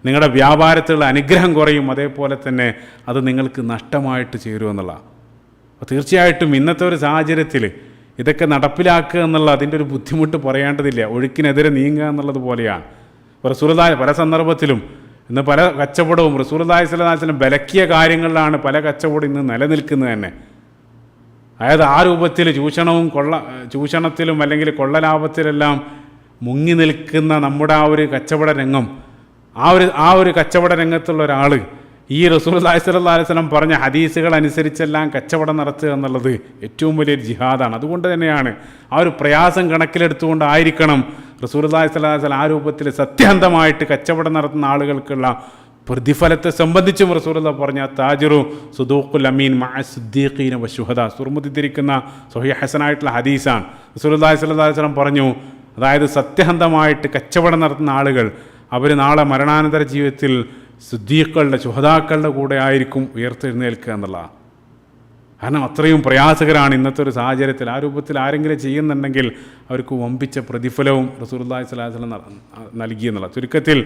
Speaker 1: നിങ്ങളുടെ വ്യാപാരത്തിലുള്ള അനുഗ്രഹം കുറയും, അതേപോലെ തന്നെ അത് നിങ്ങൾക്ക് നഷ്ടമായിട്ട് ചേരുമെന്നുള്ളതാണ്. അപ്പോൾ തീർച്ചയായിട്ടും ഇന്നത്തെ ഒരു സാഹചര്യത്തിൽ ഇതൊക്കെ നടപ്പിലാക്കുക എന്നുള്ള അതിൻ്റെ ഒരു ബുദ്ധിമുട്ട് പറയേണ്ടതില്ല. ഒഴുക്കിനെതിരെ നീങ്ങുക എന്നുള്ളത് പോലെയാണ്. ഇപ്പോൾ റസൂലുള്ളാഹി പല സന്ദർഭത്തിലും ഇന്ന് പല കച്ചവടവും റസൂലുള്ളാഹി സ്വല്ലല്ലാഹു അലൈഹി വസല്ലം വിലക്കിയ കാര്യങ്ങളിലാണ് പല കച്ചവടം ഇന്ന് നിലനിൽക്കുന്നത് തന്നെ. അതായത് ആ രൂപത്തിൽ ചൂഷണത്തിലും അല്ലെങ്കിൽ കൊള്ളലാഭത്തിലെല്ലാം മുങ്ങി നിൽക്കുന്ന നമ്മുടെ ആ ഒരു കച്ചവട രംഗം, ആ ഒരു കച്ചവട രംഗത്തുള്ള ഒരാൾ ഈ റസൂലുള്ളാഹി സ്വല്ലല്ലാഹു അലൈഹി വസല്ലം പറഞ്ഞ ഹദീസുകൾ അനുസരിച്ചെല്ലാം കച്ചവടം നടത്തുക എന്നുള്ളത് ഏറ്റവും വലിയൊരു ജിഹാദാണ്. അതുകൊണ്ട് തന്നെയാണ് ആ ഒരു പ്രയാസം കണക്കിലെടുത്തുകൊണ്ടായിരിക്കണം റസൂലുള്ളാഹി സ്വല്ലല്ലാഹു അലൈഹി വസല്ലം ആ രൂപത്തിൽ സത്യസന്ധമായിട്ട് കച്ചവടം നടത്തുന്ന ആളുകൾക്കുള്ള പ്രതിഫലത്തെ സംബന്ധിച്ചും റസൂലുള്ളാഹി പറഞ്ഞ താജിറു സുദൂഖുൽ അമീൻ മഅ സിദ്ദീഖീന വശുഹദാ, തുർമുദിരിക്കുന്ന സ്വഹീഹ് ഹസനായിട്ടുള്ള ഹദീസാണ്. റസൂലുള്ളാഹി സ്വല്ലല്ലാഹു അലൈഹി വസല്ലം പറഞ്ഞു, അതായത് സത്യസന്ധമായിട്ട് കച്ചവടം നടത്തുന്ന ആളുകൾ അവർ നാളെ മരണാനന്തര ജീവിതത്തിൽ സിദ്ദീഖുകളുടെ ശുഹദാക്കളുടെ കൂടെ ആയിരിക്കും ഉയർത്തെഴുന്നേൽക്കുക എന്നുള്ളതാണ്. കാരണം അത്രയും പ്രയാസകരമാണ് ഇന്നത്തെ ഒരു സാഹചര്യത്തിൽ. ആ രൂപത്തിൽ ആരെങ്കിലും ചെയ്യുന്നുണ്ടെങ്കിൽ അവർക്ക് വമ്പിച്ച പ്രതിഫലവും റസൂലുള്ളാഹി സ്വല്ലല്ലാഹു അലൈഹി വസല്ലം നൽകിയെന്നുള്ള. ചുരുക്കത്തിൽ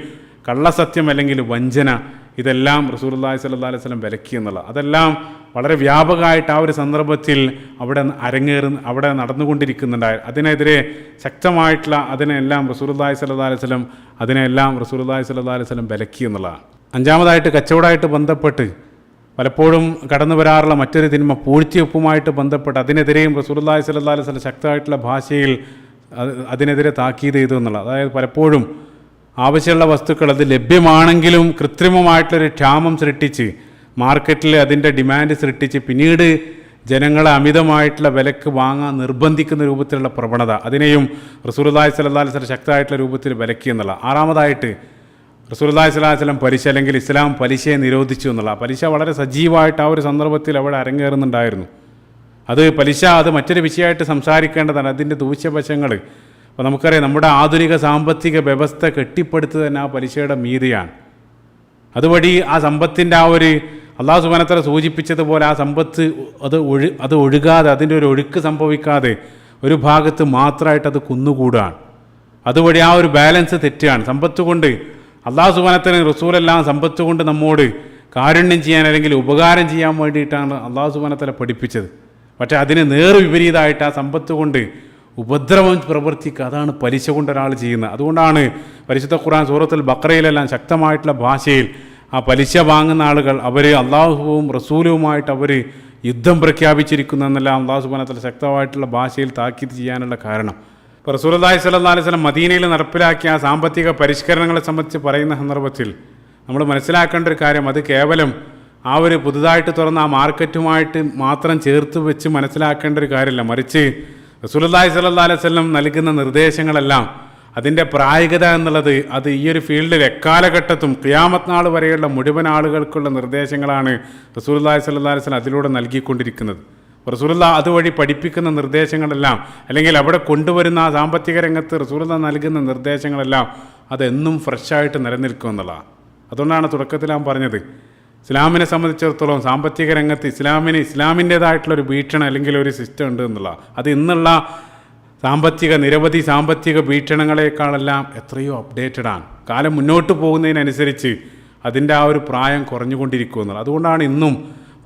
Speaker 1: കള്ളസത്യം അല്ലെങ്കിൽ വഞ്ചന ഇതെല്ലാം റസൂലുള്ളാഹി സ്വല്ലല്ലാഹു അലൈഹി വസല്ലം വിലക്കി എന്നുള്ള. അതെല്ലാം വളരെ വ്യാപകമായിട്ട് ആ ഒരു സന്ദർഭത്തിൽ അവിടെ നടന്നുകൊണ്ടിരിക്കുന്നുണ്ടായി. അതിനെതിരെ ശക്തമായിട്ടുള്ള അതിനെല്ലാം റസൂലുള്ളാഹി സ്വല്ലല്ലാഹു അലൈഹി വസല്ലം റസൂലുള്ളാഹി സ്വല്ലല്ലാഹു അലൈഹി വസല്ലം വിലക്കി എന്നുള്ളതാണ്. അഞ്ചാമതായിട്ട് കച്ചവടമായിട്ട് ബന്ധപ്പെട്ട് പലപ്പോഴും കടന്നു വരാറുള്ള മറ്റൊരു തിന്മ പൂഴ്ത്തിവെപ്പുമായിട്ട് ബന്ധപ്പെട്ട് അതിനെതിരെയും റസൂലുള്ളാഹി സ്വല്ലല്ലാഹു അലൈഹി വസല്ലം ശക്തമായിട്ടുള്ള ഭാഷയിൽ അതിനെതിരെ താക്കീത് ചെയ്തു എന്നുള്ളത്. അതായത് പലപ്പോഴും ആവശ്യമുള്ള വസ്തുക്കൾ അത് ലഭ്യമാണെങ്കിലും കൃത്രിമമായിട്ടുള്ളൊരു ക്ഷാമം സൃഷ്ടിച്ച് മാർക്കറ്റിൽ അതിൻ്റെ ഡിമാൻഡ് സൃഷ്ടിച്ച് പിന്നീട് ജനങ്ങളെ അമിതമായിട്ടുള്ള വിലക്ക് വാങ്ങാൻ നിർബന്ധിക്കുന്ന രൂപത്തിലുള്ള പ്രവണത, അതിനെയും റസൂലുള്ളാഹി സ്വല്ലല്ലാഹു അലൈഹി വസല്ലം ശക്തമായിട്ടുള്ള രൂപത്തിൽ വിലക്കി എന്നുള്ള. ആറാമതായിട്ട് റസൂലുള്ളാഹി സ്വല്ലല്ലാഹു അലൈഹി വസല്ലം പലിശ അല്ലെങ്കിൽ ഇസ്ലാം പലിശയെ നിരോധിച്ചു എന്നുള്ള. പലിശ വളരെ സജീവമായിട്ട് ആ ഒരു സന്ദർഭത്തിൽ അവിടെ അരങ്ങേറുന്നുണ്ടായിരുന്നു. അത് പലിശ അത് മറ്റൊരു വിഷയമായിട്ട് സംസാരിക്കേണ്ടതാണ്, അതിൻ്റെ ദൂഷ്യവശങ്ങൾ. അപ്പോൾ നമുക്കറിയാം നമ്മുടെ ആധുനിക സാമ്പത്തിക വ്യവസ്ഥ കെട്ടിപ്പടുത്തത് തന്നെ ആ പലിശയുടെ മീതെയാണ്. അതുവഴി ആ സമ്പത്തിൻ്റെ ആ ഒരു അള്ളാഹു സുബ്ഹാനഹു വ തആല സൂചിപ്പിച്ചതുപോലെ ആ സമ്പത്ത് അത് ഒഴുകാതെ, അതിൻ്റെ ഒരു ഒഴുക്ക് സംഭവിക്കാതെ ഒരു ഭാഗത്ത് മാത്രമായിട്ട് അത് കുന്നുകൂടാണ്. അതുവഴി ആ ഒരു ബാലൻസ് തെറ്റുകയാണ്. സമ്പത്ത് കൊണ്ട് അള്ളാഹു സുബ്ഹാനഹു വ തആല റസൂലെല്ലാം സമ്പത്ത് കൊണ്ട് നമ്മോട് കാരുണ്യം ചെയ്യാൻ അല്ലെങ്കിൽ ഉപകാരം ചെയ്യാൻ വേണ്ടിയിട്ടാണ് അള്ളാഹു സുബ്ഹാനഹു വ തആല പഠിപ്പിച്ചത്. പക്ഷേ അതിന് നേർ വിപരീതമായിട്ട് ആ സമ്പത്ത് കൊണ്ട് ഉപദ്രവം പ്രവർത്തിക്കുക, അതാണ് പലിശ കൊണ്ട് ഒരാൾ ചെയ്യുന്നത്. അതുകൊണ്ടാണ് പരിശുദ്ധ ഖുർആൻ സൂറത്തുൽ ബഖറയിലെല്ലാം ശക്തമായിട്ടുള്ള ഭാഷയിൽ ആ പലിശ വാങ്ങുന്ന ആളുകൾ അവർ അള്ളാഹുവും റസൂലുമായിട്ട് അവർ യുദ്ധം പ്രഖ്യാപിച്ചിരിക്കുന്നു എന്നെല്ലാം അള്ളാഹു സുബ്ഹാനഹു വ തആല ശക്തമായിട്ടുള്ള ഭാഷയിൽ താക്കീത് ചെയ്യാനുള്ള കാരണം. ഇപ്പോൾ റസൂലുള്ളാഹി സ്വല്ലല്ലാഹു അലൈഹി വസല്ലം മദീനയിൽ നടപ്പിലാക്കിയ ആ സാമ്പത്തിക പരിഷ്കരണങ്ങളെ സംബന്ധിച്ച് പറയുന്ന സന്ദർഭത്തിൽ നമ്മൾ മനസ്സിലാക്കേണ്ട ഒരു കാര്യം, അത് കേവലം ആ ഒരു പുതുതായിട്ട് തുറന്ന ആ മാർക്കറ്റുമായിട്ട് മാത്രം ചേർത്ത് വെച്ച് മനസ്സിലാക്കേണ്ട ഒരു കാര്യമല്ല. മറിച്ച് റസൂലുള്ളാഹി സ്വല്ലല്ലാഹു അലൈഹി വസല്ലം നൽകുന്ന നിർദ്ദേശങ്ങളെല്ലാം അതിൻ്റെ പ്രായോഗികത എന്നുള്ളത് അത് ഈ ഒരു ഫീൽഡിൽ എക്കാലഘട്ടത്തും ഖിയാമത്ത് നാൾ വരെയുള്ള മുഴുവൻ ആളുകൾക്കുള്ള നിർദ്ദേശങ്ങളാണ് റസൂലുള്ളാഹി സ്വല്ലല്ലാഹു അലൈഹി വസല്ലം അതിലൂടെ നൽകിക്കൊണ്ടിരിക്കുന്നത്. റസൂലുള്ളാഹി അതുവഴി പഠിപ്പിക്കുന്ന നിർദ്ദേശങ്ങളെല്ലാം അല്ലെങ്കിൽ അവിടെ കൊണ്ടുവരുന്ന ആ സാമ്പത്തിക രംഗത്ത് റസൂലുള്ളാഹി നൽകുന്ന നിർദ്ദേശങ്ങളെല്ലാം അതെന്നും ഫ്രഷായിട്ട് നിലനിൽക്കുമെന്നുള്ളതാണ്. അതുകൊണ്ടാണ് തുടക്കത്തിൽ ഞാൻ പറഞ്ഞത്, ഇസ്ലാമിനെ സംബന്ധിച്ചിടത്തോളം സാമ്പത്തിക രംഗത്ത് ഇസ്ലാമിൻ്റേതായിട്ടുള്ളൊരു വീക്ഷണം അല്ലെങ്കിൽ ഒരു സിസ്റ്റം ഉണ്ട് എന്നുള്ള. അത് ഇന്നുള്ള നിരവധി സാമ്പത്തിക വീക്ഷണങ്ങളെക്കാളെല്ലാം എത്രയോ അപ്ഡേറ്റഡാണ്. കാലം മുന്നോട്ട് പോകുന്നതിനനുസരിച്ച് അതിൻ്റെ ആ ഒരു പ്രായം കുറഞ്ഞുകൊണ്ടിരിക്കുമെന്നുള്ളത്. അതുകൊണ്ടാണ് ഇന്നും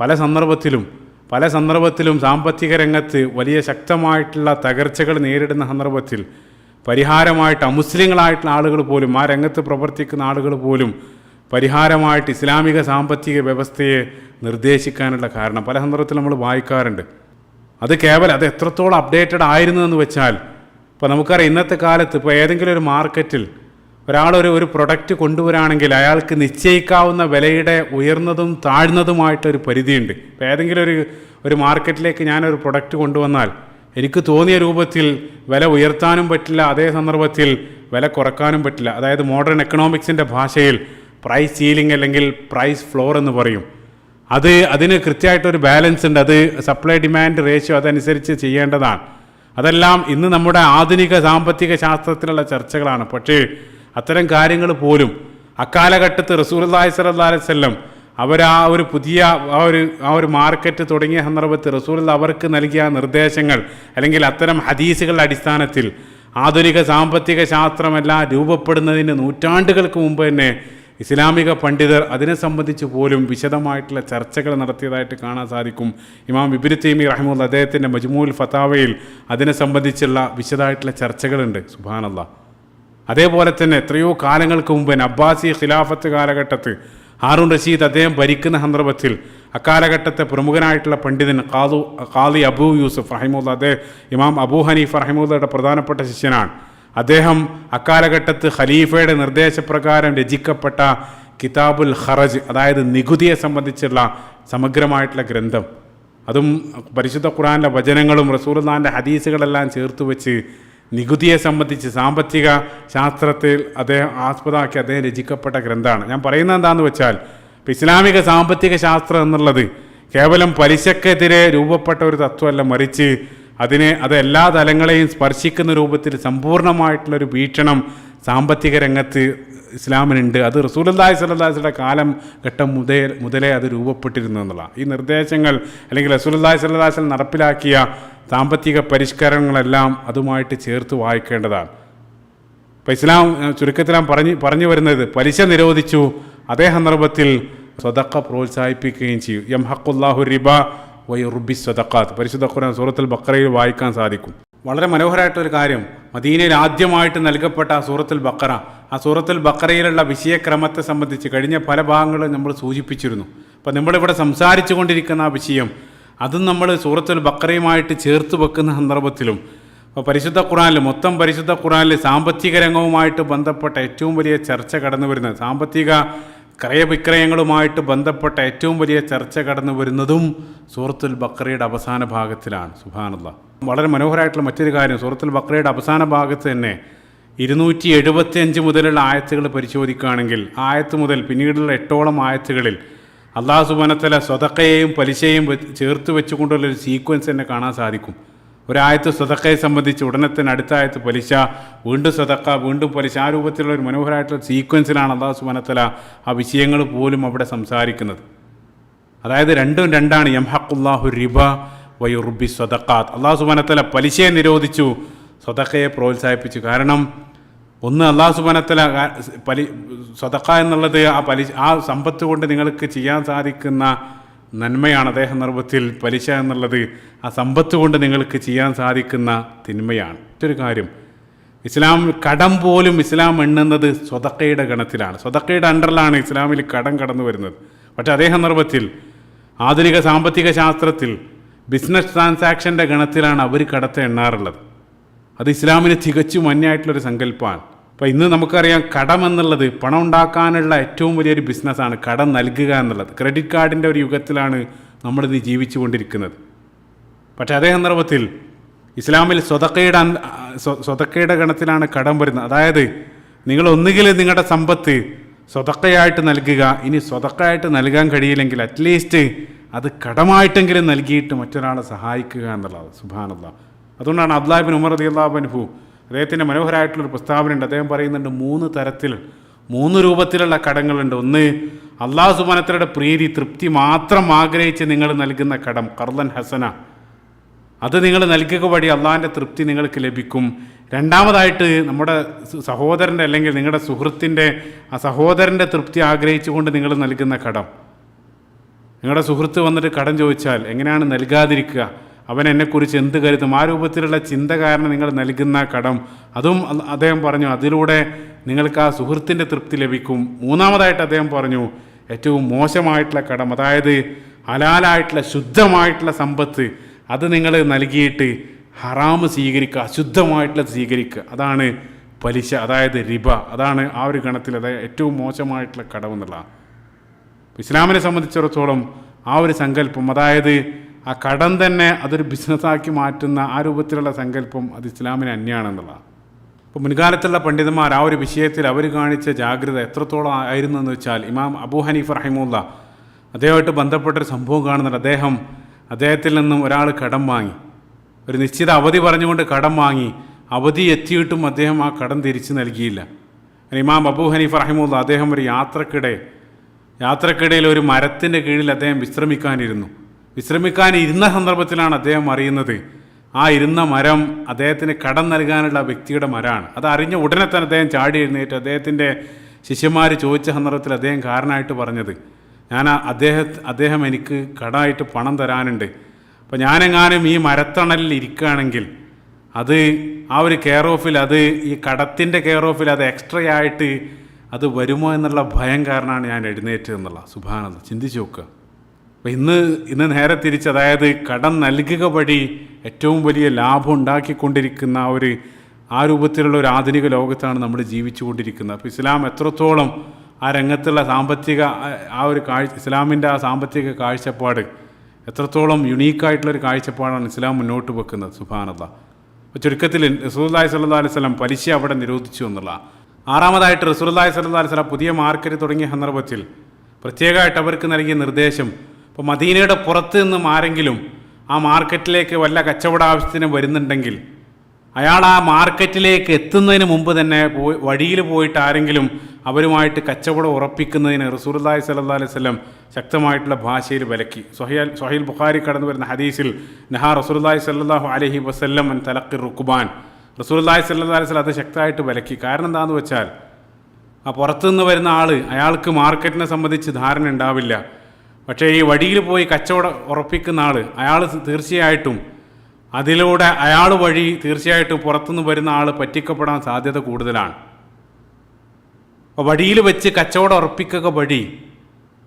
Speaker 1: പല സന്ദർഭത്തിലും സാമ്പത്തിക രംഗത്ത് വലിയ ശക്തമായിട്ടുള്ള തകർച്ചകൾ നേരിടുന്ന സന്ദർഭത്തിൽ പരിഹാരമായിട്ട് അമുസ്ലിങ്ങളായിട്ടുള്ള ആളുകൾ പോലും, ആ രംഗത്ത് പ്രവർത്തിക്കുന്ന ആളുകൾ പോലും പരിഹാരമായിട്ട് ഇസ്ലാമിക സാമ്പത്തിക വ്യവസ്ഥയെ നിർദ്ദേശിക്കാനുള്ള കാരണം പല സന്ദർഭത്തിൽ നമ്മൾ വായിക്കാറുണ്ട്. അത് എത്രത്തോളം അപ്ഡേറ്റഡ് ആയിരുന്നു എന്ന് വെച്ചാൽ, ഇപ്പോൾ നമുക്കറിയാം ഇന്നത്തെ കാലത്ത് ഇപ്പോൾ ഏതെങ്കിലും ഒരു മാർക്കറ്റിൽ ഒരു പ്രൊഡക്റ്റ് കൊണ്ടുവരാണെങ്കിൽ അയാൾക്ക് നിശ്ചയിക്കാവുന്ന വിലയുടെ ഉയർന്നതും താഴ്ന്നതുമായിട്ടൊരു പരിധിയുണ്ട്. ഇപ്പോൾ ഏതെങ്കിലും ഒരു മാർക്കറ്റിലേക്ക് ഞാനൊരു പ്രൊഡക്റ്റ് കൊണ്ടുവന്നാൽ എനിക്ക് തോന്നിയ രൂപത്തിൽ വില ഉയർത്താനും പറ്റില്ല, അതേ സന്ദർഭത്തിൽ വില കുറക്കാനും പറ്റില്ല. അതായത് മോഡേൺ എക്കണോമിക്സിൻ്റെ ഭാഷയിൽ പ്രൈസ് സീലിംഗ് അല്ലെങ്കിൽ പ്രൈസ് ഫ്ലോർ എന്ന് പറയും. അതിന് കൃത്യമായിട്ടൊരു ബാലൻസ് ഉണ്ട്. അത് സപ്ലൈ ഡിമാൻഡ് റേഷ്യോ അതനുസരിച്ച് ചെയ്യേണ്ടതാണ്. അതെല്ലാം ഇന്ന് നമ്മുടെ ആധുനിക സാമ്പത്തിക ശാസ്ത്രത്തിലുള്ള ചർച്ചകളാണ്. പക്ഷേ അത്തരം കാര്യങ്ങൾ പോലും അക്കാലഘട്ടത്ത് റസൂലുള്ളാഹി സ്വല്ലല്ലാഹു അലൈഹി വസല്ലം അവർ ആ ഒരു മാർക്കറ്റ് തുടങ്ങിയ സന്ദർഭത്തിൽ റസൂലുള്ളാഹി അവർക്ക് നൽകിയ നിർദ്ദേശങ്ങൾ അല്ലെങ്കിൽ അത്തരം ഹദീസുകളുടെ അടിസ്ഥാനത്തിൽ ആധുനിക സാമ്പത്തിക ശാസ്ത്രമെല്ലാം രൂപപ്പെടുന്നതിന് നൂറ്റാണ്ടുകൾക്ക് മുമ്പ് തന്നെ ഇസ്ലാമിക പണ്ഡിതർ അതിനെ സംബന്ധിച്ച് പോലും വിശദമായിട്ടുള്ള ചർച്ചകൾ നടത്തിയതായിട്ട് കാണാൻ സാധിക്കും. ഇമാം ഇബ്നു തൈമിയ്യ റഹിമഹുല്ലാഹ് അദ്ദേഹത്തിൻ്റെ മജ്മൂഉൽ ഫതാവയിൽ അതിനെ സംബന്ധിച്ചുള്ള വിശദമായിട്ടുള്ള ചർച്ചകളുണ്ട്. സുബ്ഹാനല്ലാഹ്. അതേപോലെ തന്നെ എത്രയോ കാലങ്ങൾക്ക് മുമ്പ് അബ്ബാസി ഖിലാഫത്ത് കാലഘട്ടത്ത് ഹാറൂൺ റഷീദ് അദ്ദേഹം ഭരിക്കുന്ന സന്ദർഭത്തിൽ അക്കാലഘട്ടത്തെ പ്രമുഖനായിട്ടുള്ള പണ്ഡിതൻ ഖാദി അബൂ യൂസുഫ് റഹിമഹുല്ലാഹ്, അദ്ദേഹം ഇമാം അബൂ ഹനീഫ റഹിമഹുല്ലാഹയുടെ പ്രധാനപ്പെട്ട ശിഷ്യനാണ്. അദ്ദേഹം അക്കാലഘട്ടത്ത് ഖലീഫയുടെ നിർദ്ദേശപ്രകാരം രചിക്കപ്പെട്ട കിതാബുൽ ഖറജ്, അതായത് നികുതിയെ സംബന്ധിച്ചുള്ള സമഗ്രമായിട്ടുള്ള ഗ്രന്ഥം, അതും പരിശുദ്ധ ഖുർആനിലെ വചനങ്ങളും റസൂലുള്ളാഹിൻ്റെ ഹദീസുകളെല്ലാം ചേർത്ത് വെച്ച് നികുതിയെ സംബന്ധിച്ച് സാമ്പത്തിക ശാസ്ത്രത്തിൽ അദ്ദേഹം ആസ്പദമാക്കി അദ്ദേഹം രചിക്കപ്പെട്ട ഗ്രന്ഥമാണ്. ഞാൻ പറയുന്നത് എന്താണെന്ന് വെച്ചാൽ, ഇപ്പോൾ ഇസ്ലാമിക സാമ്പത്തിക ശാസ്ത്രം എന്നുള്ളത് കേവലം പലിശക്കെതിരെ രൂപപ്പെട്ട ഒരു തത്വമല്ല, മറിച്ച് അത് എല്ലാ തലങ്ങളെയും സ്പർശിക്കുന്ന രൂപത്തിൽ സമ്പൂർണ്ണമായിട്ടുള്ളൊരു വീക്ഷണം സാമ്പത്തിക രംഗത്ത് ഇസ്ലാമിനുണ്ട്. അത് റസൂലുള്ളാഹി സ്വല്ലല്ലാഹു അലൈഹി വസല്ലം കാലം ഘട്ടം മുതലേ അത് രൂപപ്പെട്ടിരുന്നു എന്നുള്ളതാണ്. ഈ നിർദ്ദേശങ്ങൾ അല്ലെങ്കിൽ റസൂലുള്ളാഹി സ്വല്ലല്ലാഹു അലൈഹി വസല്ലം നടപ്പിലാക്കിയ സാമ്പത്തിക പരിഷ്കരണങ്ങളെല്ലാം അതുമായിട്ട് ചേർത്ത് വായിക്കേണ്ടതാണ്. ഇപ്പോൾ ഇസ്ലാം ചുരുക്കത്തിൽ പറഞ്ഞു വരുന്നത്, പലിശ നിരോധിച്ചു, അതേ സന്ദർഭത്തിൽ സദഖ പ്രോത്സാഹിപ്പിക്കുകയും ചെയ്യും. യംഹഖുല്ലാഹു റിബ വയുർബി സദഖാത്ത്, പരിശുദ്ധ ഖുർആൻ സൂറത്തുൽ ബഖറയിൽ വായിക്കാൻ സാധിക്കും. വളരെ മനോഹരമായിട്ടൊരു കാര്യം, മദീനയിൽ ആദ്യമായിട്ട് നൽകപ്പെട്ട ആ സൂറത്തുൽ ബഖറയിലുള്ള വിഷയക്രമത്തെ സംബന്ധിച്ച് കഴിഞ്ഞ പല ഭാഗങ്ങളും നമ്മൾ സൂചിപ്പിച്ചിരുന്നു. അപ്പോൾ നമ്മളിവിടെ സംസാരിച്ചു കൊണ്ടിരിക്കുന്ന ആ വിഷയം അതും നമ്മൾ സൂറത്തുൽ ബഖറയുമായിട്ട് ചേർത്ത് വെക്കുന്ന സന്ദർഭത്തിലും, അപ്പോൾ പരിശുദ്ധ ഖുർആനിൽ സാമ്പത്തിക രംഗവുമായിട്ട് ബന്ധപ്പെട്ട ഏറ്റവും വലിയ ചർച്ച കടന്നു വരുന്നത്, സാമ്പത്തിക ക്രയവിക്രയങ്ങളുമായിട്ട് ബന്ധപ്പെട്ട ഏറ്റവും വലിയ ചർച്ച കടന്നു വരുന്നതും സൂറത്തുൽ ബഖറയുടെ അവസാന ഭാഗത്തിലാണ്. സുബ്ഹാനല്ലാഹ്. വളരെ മനോഹരമായിട്ടുള്ള മറ്റൊരു കാര്യം, സൂറത്തുൽ ബഖറയുടെ അവസാന ഭാഗത്ത് തന്നെ 275 മുതലുള്ള ആയത്തുകൾ പരിശോധിക്കുകയാണെങ്കിൽ ആയത്ത് മുതൽ പിന്നീടുള്ള 8ഓളം ആയത്തുകളിൽ അല്ലാഹു സുബ്ഹാനഹു വ തആല സ്വതക്കയെയും പലിശയെയും ചേർത്ത് വെച്ചുകൊണ്ടുള്ളൊരു സീക്വൻസ് തന്നെ കാണാൻ സാധിക്കും. ഒരായത്ത് സ്വതക്കയെ സംബന്ധിച്ച് ഉടനെ തന്നെ അടുത്ത ആയത്ത് പലിശ, വീണ്ടും സ്വതക്ക, വീണ്ടും പലിശ, ആ രൂപത്തിലുള്ള ഒരു മനോഹരമായിട്ടുള്ള സീക്വൻസിലാണ് അല്ലാഹു സുബ്ഹാനഹു വ തആല ആ വിഷയങ്ങൾ പോലും അവിടെ സംസാരിക്കുന്നത്. അതായത് രണ്ടും രണ്ടാണ്. യംഹഖുല്ലാഹു റിബ വയുർബി സ്വതക്കാത്ത്. അല്ലാഹു സുബ്ഹാനഹു വ തആല പലിശയെ നിരോധിച്ചു, സ്വതക്കയെ പ്രോത്സാഹിപ്പിച്ചു. കാരണം ഒന്ന്, അല്ലാഹു സുബ്ഹാനഹു വ തആല സ്വതക്ക എന്നുള്ളത് ആ സമ്പത്ത് കൊണ്ട് നിങ്ങൾക്ക് ചെയ്യാൻ സാധിക്കുന്ന നന്മയാണ് അതേ സന്ദർഭത്തിൽ പലിശ എന്നുള്ളത് ആ സമ്പത്ത് കൊണ്ട് നിങ്ങൾക്ക് ചെയ്യാൻ സാധിക്കുന്ന തിന്മയാണ്. മറ്റൊരു കാര്യം, ഇസ്ലാം കടം പോലും ഇസ്ലാം എണ്ണുന്നത് സ്വതക്കയുടെ ഗണത്തിലാണ്. സ്വതക്കയുടെ അണ്ടറിലാണ് ഇസ്ലാമിൽ കടം കടന്നു വരുന്നത്. പക്ഷേ അതേ സന്ദർഭത്തിൽ ആധുനിക സാമ്പത്തിക ശാസ്ത്രത്തിൽ ബിസിനസ് ട്രാൻസാക്ഷൻ്റെ ഗണത്തിലാണ് അവർ കടത്തെ എണ്ണാറുള്ളത്. അത് ഇസ്ലാമിന് തികച്ചും അന്യമായിട്ടുള്ളൊരു സങ്കല്പമാണ്. അപ്പോൾ ഇന്ന് നമുക്കറിയാം, കടം എന്നുള്ളത് പണം ഉണ്ടാക്കാനുള്ള ഏറ്റവും വലിയൊരു ബിസിനസ്സാണ് കടം നൽകുക എന്നുള്ളത്. ക്രെഡിറ്റ് കാർഡിൻ്റെ ഒരു യുഗത്തിലാണ് നമ്മളിത് ജീവിച്ചു കൊണ്ടിരിക്കുന്നത്. പക്ഷേ അതേ സന്ദർഭത്തിൽ ഇസ്ലാമിൽ സ്വതക്കയുടെ ഗണത്തിലാണ് കടം വരുന്നത്. അതായത് നിങ്ങൾ ഒന്നുകിൽ നിങ്ങളുടെ സമ്പത്ത് സ്വതക്കയായിട്ട് നൽകുക, ഇനി സ്വതക്കയായിട്ട് നൽകാൻ കഴിയില്ലെങ്കിൽ അറ്റ്ലീസ്റ്റ് അത് കടമായിട്ടെങ്കിലും നൽകിയിട്ട് മറ്റൊരാളെ സഹായിക്കുക എന്നുള്ളത്. സുബ്ഹാനല്ലാഹ്. അതുകൊണ്ടാണ് അബ്ദുല്ലാഹി ഇബ്നു ഉമർ റളിയല്ലാഹു അൻഹു അദ്ദേഹത്തിൻ്റെ മനോഹരമായിട്ടുള്ളൊരു പ്രസ്താവനയുണ്ട്. അദ്ദേഹം പറയുന്നുണ്ട് 3 രൂപത്തിലുള്ള കടങ്ങളുണ്ട്. ഒന്ന്, അല്ലാഹു സുബ്ഹാനഹു വ തആലയുടെ പ്രീതി, തൃപ്തി മാത്രം ആഗ്രഹിച്ച് നിങ്ങൾ നൽകുന്ന കടം, ഖർളൻ ഹസന, അത് നിങ്ങൾ നൽകുക വഴി അള്ളാഹിൻ്റെ തൃപ്തി നിങ്ങൾക്ക് ലഭിക്കും. രണ്ടാമതായിട്ട് നമ്മുടെ സഹോദരൻ്റെ അല്ലെങ്കിൽ നിങ്ങളുടെ സുഹൃത്തിൻ്റെ ആ സഹോദരൻ്റെ തൃപ്തി ആഗ്രഹിച്ചുകൊണ്ട് നിങ്ങൾ നൽകുന്ന കടം. നിങ്ങളുടെ സുഹൃത്ത് വന്നിട്ട് കടം ചോദിച്ചാൽ എങ്ങനെയാണ് നൽകാതിരിക്കുക, അവൻ എന്നെക്കുറിച്ച് എന്ത് കരുതും, ആ രൂപത്തിലുള്ള ചിന്ത കാരണം നിങ്ങൾ നൽകുന്ന കടം, അതും അദ്ദേഹം പറഞ്ഞു അതിലൂടെ നിങ്ങൾക്ക് ആ സുഹൃത്തിൻ്റെ തൃപ്തി ലഭിക്കും. മൂന്നാമതായിട്ട് അദ്ദേഹം പറഞ്ഞു ഏറ്റവും മോശമായിട്ടുള്ള കടം, അതായത് ഹലാലായിട്ടുള്ള ശുദ്ധമായിട്ടുള്ള സമ്പത്ത് അത് നിങ്ങൾ നൽകിയിട്ട് ഹറാമ് സ്വീകരിക്കുക, അശുദ്ധമായിട്ടുള്ളത് സ്വീകരിക്കുക, അതാണ് പലിശ, അതായത് റിബ. അതാണ് ആ ഒരു ഗണത്തിൽ അതായത് ഏറ്റവും മോശമായിട്ടുള്ള കടം എന്നുള്ളതാണ്. ഇസ്ലാമിനെ സംബന്ധിച്ചിടത്തോളം ആ ഒരു സങ്കല്പം, അതായത് ആ കടം തന്നെ അതൊരു ബിസിനസ്സാക്കി മാറ്റുന്ന ആ രൂപത്തിലുള്ള സങ്കല്പം, അത് ഇസ്ലാമിന് അന്യമാണെന്നുള്ളതാണ്. അപ്പോൾ മുൻകാലത്തുള്ള പണ്ഡിതന്മാർ ആ ഒരു വിഷയത്തിൽ അവർ കാണിച്ച ജാഗ്രത എത്രത്തോളം ആയിരുന്നു എന്ന് വെച്ചാൽ, ഇമാം അബൂ ഹനീഫ റഹിമഹുല്ലാ അദ്ദേഹമായിട്ട് ബന്ധപ്പെട്ടൊരു സംഭവം കാണുന്നുണ്ട്. അദ്ദേഹത്തിൽ നിന്നും ഒരാൾ കടം വാങ്ങി, ഒരു നിശ്ചിത അവധി പറഞ്ഞുകൊണ്ട് കടം വാങ്ങി, അവധി എത്തിയിട്ടും അദ്ദേഹം ആ കടം തിരിച്ചു നൽകിയില്ല. ഇമാം അബൂ ഹനീഫ റഹിമഹുല്ലാ അദ്ദേഹം ഒരു യാത്രക്കിടയിൽ ഒരു മരത്തിൻ്റെ കീഴിൽ അദ്ദേഹം വിശ്രമിക്കാനിരുന്ന സന്ദർഭത്തിലാണ് അദ്ദേഹം അറിയുന്നത് ആ ഇരുന്ന മരം അദ്ദേഹത്തിന് കടം നൽകാനുള്ള വ്യക്തിയുടെ മരമാണ്. അത് അറിഞ്ഞ ഉടനെ തന്നെ അദ്ദേഹം ചാടി എഴുന്നേറ്റ് അദ്ദേഹത്തിൻ്റെ ശിഷ്യന്മാർ ചോദിച്ച സന്ദർഭത്തിൽ അദ്ദേഹം കാരണമായിട്ട് പറഞ്ഞത്, അദ്ദേഹം എനിക്ക് കടമായിട്ട് പണം തരാനുണ്ട്, അപ്പോൾ ഞാനെങ്ങാനും ഈ മരത്തണലിൽ ഇരിക്കുകയാണെങ്കിൽ അത് ആ ഒരു കെയർ ഓഫിൽ, അത് ഈ കടത്തിൻ്റെ കെയർ ഓഫിൽ അത് എക്സ്ട്രാ ആയിട്ട് അത് വരുമോ എന്നുള്ള ഭയം കാരണമാണ് ഞാൻ എഴുന്നേറ്റത് എന്നുള്ള. സുബ്ഹാനല്ലാഹ്, ചിന്തിച്ച് നോക്കുക. അപ്പോൾ ഇന്ന് നേരെ തിരിച്ച്, അതായത് കടം നൽകുക വഴി ഏറ്റവും വലിയ ലാഭം ഉണ്ടാക്കിക്കൊണ്ടിരിക്കുന്ന ആ രൂപത്തിലുള്ള ഒരു ആധുനിക ലോകത്താണ് നമ്മൾ ജീവിച്ചു കൊണ്ടിരിക്കുന്നത്. അപ്പോൾ ഇസ്ലാം എത്രത്തോളം ആ രംഗത്തുള്ള ഇസ്ലാമിൻ്റെ ആ സാമ്പത്തിക കാഴ്ചപ്പാട് എത്രത്തോളം യുണീക്കായിട്ടുള്ളൊരു കാഴ്ചപ്പാടാണ് ഇസ്ലാം മുന്നോട്ട് വെക്കുന്നത്. സുബ്ഹാനല്ലാഹ്. അപ്പോൾ ചുരുക്കത്തിൽ റസൂലുള്ളാഹി സ്വല്ലല്ലാഹു അലൈഹി വസല്ലം പലിശ അവിടെ നിരോധിച്ചു എന്നുള്ള. ആറാമതായിട്ട് റസൂലുള്ളാഹി സ്വല്ലല്ലാഹു അലൈഹി വസല്ലം പുതിയ മാർക്കറ്റ് തുടങ്ങിയ സന്ദർഭത്തിൽ പ്രത്യേകമായിട്ട് അവർക്ക് നൽകിയ നിർദ്ദേശം, ഇപ്പോൾ മദീനയുടെ പുറത്ത് നിന്നും ആരെങ്കിലും ആ മാർക്കറ്റിലേക്ക് വല്ല കച്ചവട ആവശ്യത്തിന് വരുന്നുണ്ടെങ്കിൽ അയാൾ ആ മാർക്കറ്റിലേക്ക് എത്തുന്നതിന് മുമ്പ് തന്നെ വഴിയിൽ പോയിട്ട് ആരെങ്കിലും അവരുമായിട്ട് കച്ചവടം ഉറപ്പിക്കുന്നതിന് റസൂലുള്ളാഹി സ്വല്ലല്ലാഹു അലൈഹി വസല്ലം ശക്തമായിട്ടുള്ള ഭാഷയിൽ വിലക്കി. സ്വഹീൽ ബുഖാരി കടന്നു വരുന്ന ഹദീസിൽ നഹാ റസൂലുള്ളാഹി സ്വല്ലല്ലാഹു അലൈഹി വസല്ലം അൻ തലഖി റുക്ബാൻ, റസൂലുള്ളാഹി സ്വല്ലല്ലാഹു അലൈഹി വസല്ലം അത് ശക്തമായിട്ട് വിലക്കി. കാരണം എന്താണെന്ന് വെച്ചാൽ, ആ പുറത്തുനിന്ന് വരുന്ന അയാൾക്ക് മാർക്കറ്റിനെ സംബന്ധിച്ച് ധാരണ ഉണ്ടാവില്ല. പക്ഷേ ഈ വഴിയിൽ പോയി കച്ചവടം ഉറപ്പിക്കുന്ന അയാൾ തീർച്ചയായിട്ടും അതിലൂടെ അയാൾ വഴി തീർച്ചയായിട്ടും പുറത്തുനിന്ന് വരുന്ന പറ്റിക്കപ്പെടാൻ സാധ്യത കൂടുതലാണ്. അപ്പോൾ വഴിയിൽ വെച്ച് കച്ചവടം ഉറപ്പിക്കുക വഴി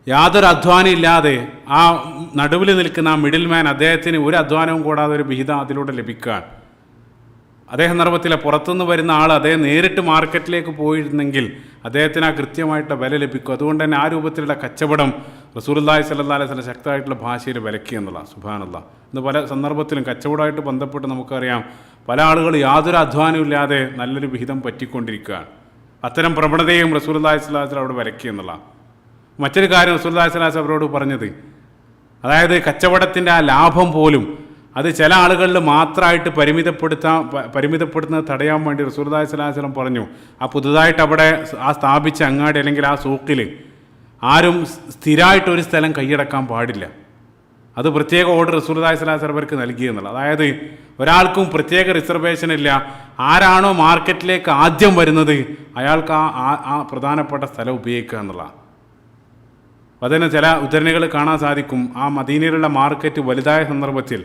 Speaker 1: യാതൊരു അധ്വാനം ഇല്ലാതെ ആ നടുവിൽ നിൽക്കുന്ന ആ മിഡിൽ മാൻ അദ്ദേഹത്തിന് ഒരു അധ്വാനവും കൂടാതെ ഒരു വിഹിതം അതിലൂടെ ലഭിക്കാൻ, അതേ സന്ദർഭത്തിൽ പുറത്തുനിന്ന് വരുന്ന ആൾ അദ്ദേഹം നേരിട്ട് മാർക്കറ്റിലേക്ക് പോയിരുന്നെങ്കിൽ അദ്ദേഹത്തിന് ആ കൃത്യമായിട്ട് വില ലഭിക്കും. അതുകൊണ്ട് തന്നെ ആ രൂപത്തിലുള്ള കച്ചവടം റസൂലുള്ളാഹി സ്വല്ലല്ലാഹു അലൈഹി വസല്ലം ശക്തമായിട്ടുള്ള ഭാഷയിൽ വിലക്കി എന്നുള്ള സുബ്ഹാനല്ലാഹ്. ഇന്ന് പല സന്ദർഭത്തിലും കച്ചവടമായിട്ട് ബന്ധപ്പെട്ട് നമുക്കറിയാം പല ആളുകൾ യാതൊരു അധ്വാനവും ഇല്ലാതെ നല്ലൊരു വിഹിതം പറ്റിക്കൊണ്ടിരിക്കുകയാണ്. അത്തരം പ്രവണതയും റസൂലുള്ളാഹി സ്വല്ലല്ലാഹു അലൈഹി വസല്ലം അവിടെ വിലക്കി എന്നുള്ള. മറ്റൊരു കാര്യം റസൂലുള്ളാഹി സ്വല്ലല്ലാഹു അലൈഹി വസല്ലം അവരോട് പറഞ്ഞത്, അതായത് കച്ചവടത്തിൻ്റെ ആ ലാഭം പോലും അത് ചില ആളുകളിൽ മാത്രമായിട്ട് പരിമിതപ്പെടുത്തുന്നത് തടയാൻ വേണ്ടി റസൂലുള്ളാഹി സ്വല്ലല്ലാഹു അലൈഹി വസല്ലം പറഞ്ഞു, ആ പുതുതായിട്ട് അവിടെ ആ സ്ഥാപിച്ച അങ്ങാടി അല്ലെങ്കിൽ ആ സൂക്കിൽ ആരും സ്ഥിരമായിട്ട് ഒരു സ്ഥലം കൈയടക്കാൻ പാടില്ല. അത് പ്രത്യേക ഓർഡർ റസൂലുള്ളാഹി സ്വല്ലല്ലാഹു അലൈഹി വസല്ലം അവർക്ക് നൽകിയെന്നുള്ളത്. അതായത് ഒരാൾക്കും പ്രത്യേക റിസർവേഷൻ ഇല്ല. ആരാണോ മാർക്കറ്റിലേക്ക് ആദ്യം വരുന്നത് അയാൾക്ക് ആ പ്രധാനപ്പെട്ട സ്ഥലം ഉപയോഗിക്കുക എന്നുള്ളതാണ്. അതിന് ചില ഉദ്ധരണികൾ കാണാൻ സാധിക്കും. ആ മദീനയിലുള്ള മാർക്കറ്റ് വലുതായ സന്ദർഭത്തിൽ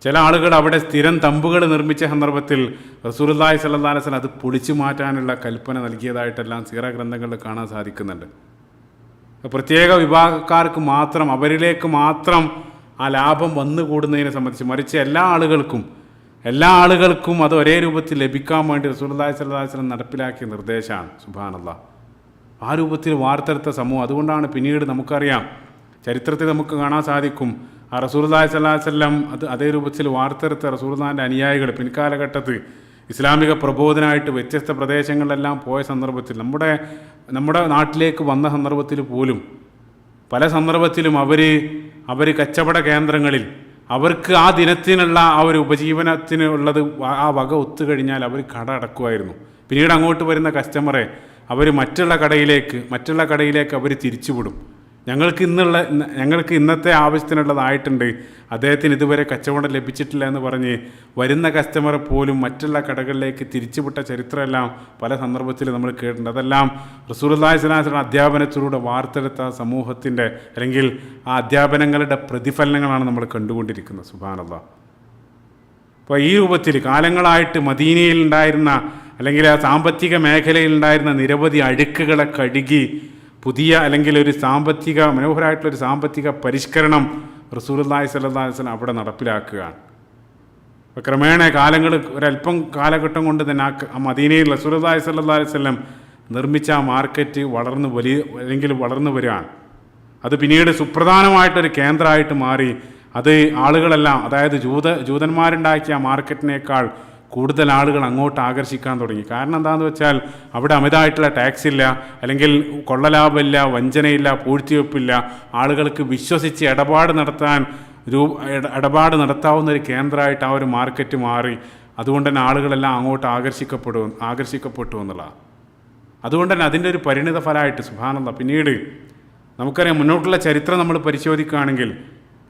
Speaker 1: ചില ആളുകൾ അവിടെ സ്ഥിരം തമ്പുകൾ നിർമ്മിച്ച സന്ദർഭത്തിൽ റസൂലുള്ളാഹി സ്വല്ലല്ലാഹു അലൈഹി വസല്ലം അത് പൊളിച്ചു മാറ്റാനുള്ള കൽപ്പന നൽകിയതായിട്ടെല്ലാം സീറ ഗ്രന്ഥങ്ങളിൽ കാണാൻ സാധിക്കുന്നുണ്ട്. പ്രത്യേക വിഭാഗക്കാർക്ക് മാത്രം, അവരിലേക്ക് മാത്രം ആ ലാഭം വന്നുകൂടുന്നതിനെ സംബന്ധിച്ച്, മറിച്ച് എല്ലാ ആളുകൾക്കും അത് ഒരേ രൂപത്തിൽ ലഭിക്കാൻ വേണ്ടി റസൂലുള്ളാഹി സ്വല്ലല്ലാഹു അലൈഹി വസല്ലം നടപ്പിലാക്കിയ നിർദ്ദേശമാണ്. സുബ്ഹാനല്ലാഹ്. ആ രൂപത്തിൽ വാർത്തെടുത്ത സമൂഹം. അതുകൊണ്ടാണ് പിന്നീട് നമുക്കറിയാം, ചരിത്രത്തിൽ നമുക്ക് കാണാൻ സാധിക്കും, ആ റസൂലുള്ളാഹി സ്വല്ലല്ലാഹു അലൈഹി വസല്ലം അതേ രൂപത്തിൽ വാർത്തെടുത്ത റസൂലുള്ളാഹിൻ്റെ അനുയായികൾ പിൻകാലഘട്ടത്തിൽ ഇസ്ലാമിക പ്രബോധനമായിട്ട് വ്യത്യസ്ത പ്രദേശങ്ങളിലെല്ലാം പോയ സന്ദർഭത്തിൽ നമ്മുടെ നാട്ടിലേക്ക് വന്ന സന്ദർഭത്തിൽ പോലും പല സന്ദർഭത്തിലും അവർ കച്ചവട കേന്ദ്രങ്ങളിൽ അവർക്ക് ആ ദിനത്തിനുള്ള ആ ഒരു ഉപജീവനത്തിനുള്ളത് ആ വക ഒത്തുകഴിഞ്ഞാൽ അവർ കട അടക്കുമായിരുന്നു. പിന്നീട് അങ്ങോട്ട് വരുന്ന കസ്റ്റമറെ അവർ മറ്റുള്ള കടയിലേക്ക് അവർ തിരിച്ചുവിടും. ഞങ്ങൾക്ക് ഇന്നത്തെ ആവശ്യത്തിനുള്ളതായിട്ടുണ്ട്, അദ്ദേഹത്തിന് ഇതുവരെ കച്ചവടം ലഭിച്ചിട്ടില്ല എന്ന് പറഞ്ഞ് വരുന്ന കസ്റ്റമറെ പോലും മറ്റുള്ള കടകളിലേക്ക് തിരിച്ചുവിട്ട ചരിത്രമെല്ലാം പല സന്ദർഭത്തിൽ നമ്മൾ കേട്ടിട്ടുണ്ട്. അതെല്ലാം റസൂലുള്ളാഹി സ്വല്ലല്ലാഹു അലൈഹി വസല്ലം അധ്യാപനത്തിലൂടെ വാർത്തെടുത്ത സമൂഹത്തിൻ്റെ അല്ലെങ്കിൽ ആ അധ്യാപനങ്ങളുടെ പ്രതിഫലനങ്ങളാണ് നമ്മൾ കണ്ടുകൊണ്ടിരിക്കുന്നത്. സുബ്ഹാനല്ലാഹ്. അപ്പോൾ ഈ രൂപത്തിൽ കാലങ്ങളായിട്ട് മദീനയിൽ ഉണ്ടായിരുന്ന അല്ലെങ്കിൽ ആ സാമ്പത്തിക മേഖലയിൽ ഉണ്ടായിരുന്ന നിരവധി അഴുക്കുകളെ കഴുകി പുതിയ അല്ലെങ്കിൽ ഒരു മനോഹരമായിട്ടുള്ളൊരു സാമ്പത്തിക പരിഷ്കരണം റസൂലുള്ളാഹി സ്വല്ലല്ലാഹു അലൈഹി വസല്ലം അവിടെ നടപ്പിലാക്കുകയാണ്. അപ്പോൾ ക്രമേണ ഒരല്പം കാലഘട്ടം കൊണ്ട് തന്നെ ആ മദീനയിൽ റസൂലുള്ളാഹി സ്വല്ലല്ലാഹു അലൈഹി വസല്ലം നിർമ്മിച്ച ആ മാർക്കറ്റ് വളർന്നു വരികയാണ്. അത് പിന്നീട് സുപ്രധാനമായിട്ടൊരു കേന്ദ്രമായിട്ട് മാറി. അത് ആളുകളെല്ലാം, അതായത് ജൂതന്മാരുണ്ടാക്കിയ ആ മാർക്കറ്റിനേക്കാൾ കൂടുതൽ ആളുകൾ അങ്ങോട്ട് ആകർഷിക്കാൻ തുടങ്ങി. കാരണം എന്താണെന്ന് വെച്ചാൽ അവിടെ അമിതമായിട്ടുള്ള ടാക്സ് ഇല്ല, അല്ലെങ്കിൽ കൊള്ളലാഭമില്ല, വഞ്ചനയില്ല, പൂഴ്ത്തിവെപ്പില്ല. ആളുകൾക്ക് വിശ്വസിച്ച് ഇടപാട് നടത്താവുന്ന ഒരു കേന്ദ്രമായിട്ട് ആ ഒരു മാർക്കറ്റ് മാറി. അതുകൊണ്ട് തന്നെ ആളുകളെല്ലാം അങ്ങോട്ട് ആകർഷിക്കപ്പെട്ടു എന്നുള്ളതാണ്. അതുകൊണ്ട് തന്നെ അതിൻ്റെ ഒരു പരിണിത ഫലമായിട്ട് സുബ്ഹാനല്ലാഹ് പിന്നീട് നമുക്കറിയാം, മുന്നോട്ടുള്ള ചരിത്രം നമ്മൾ പരിശോധിക്കുകയാണെങ്കിൽ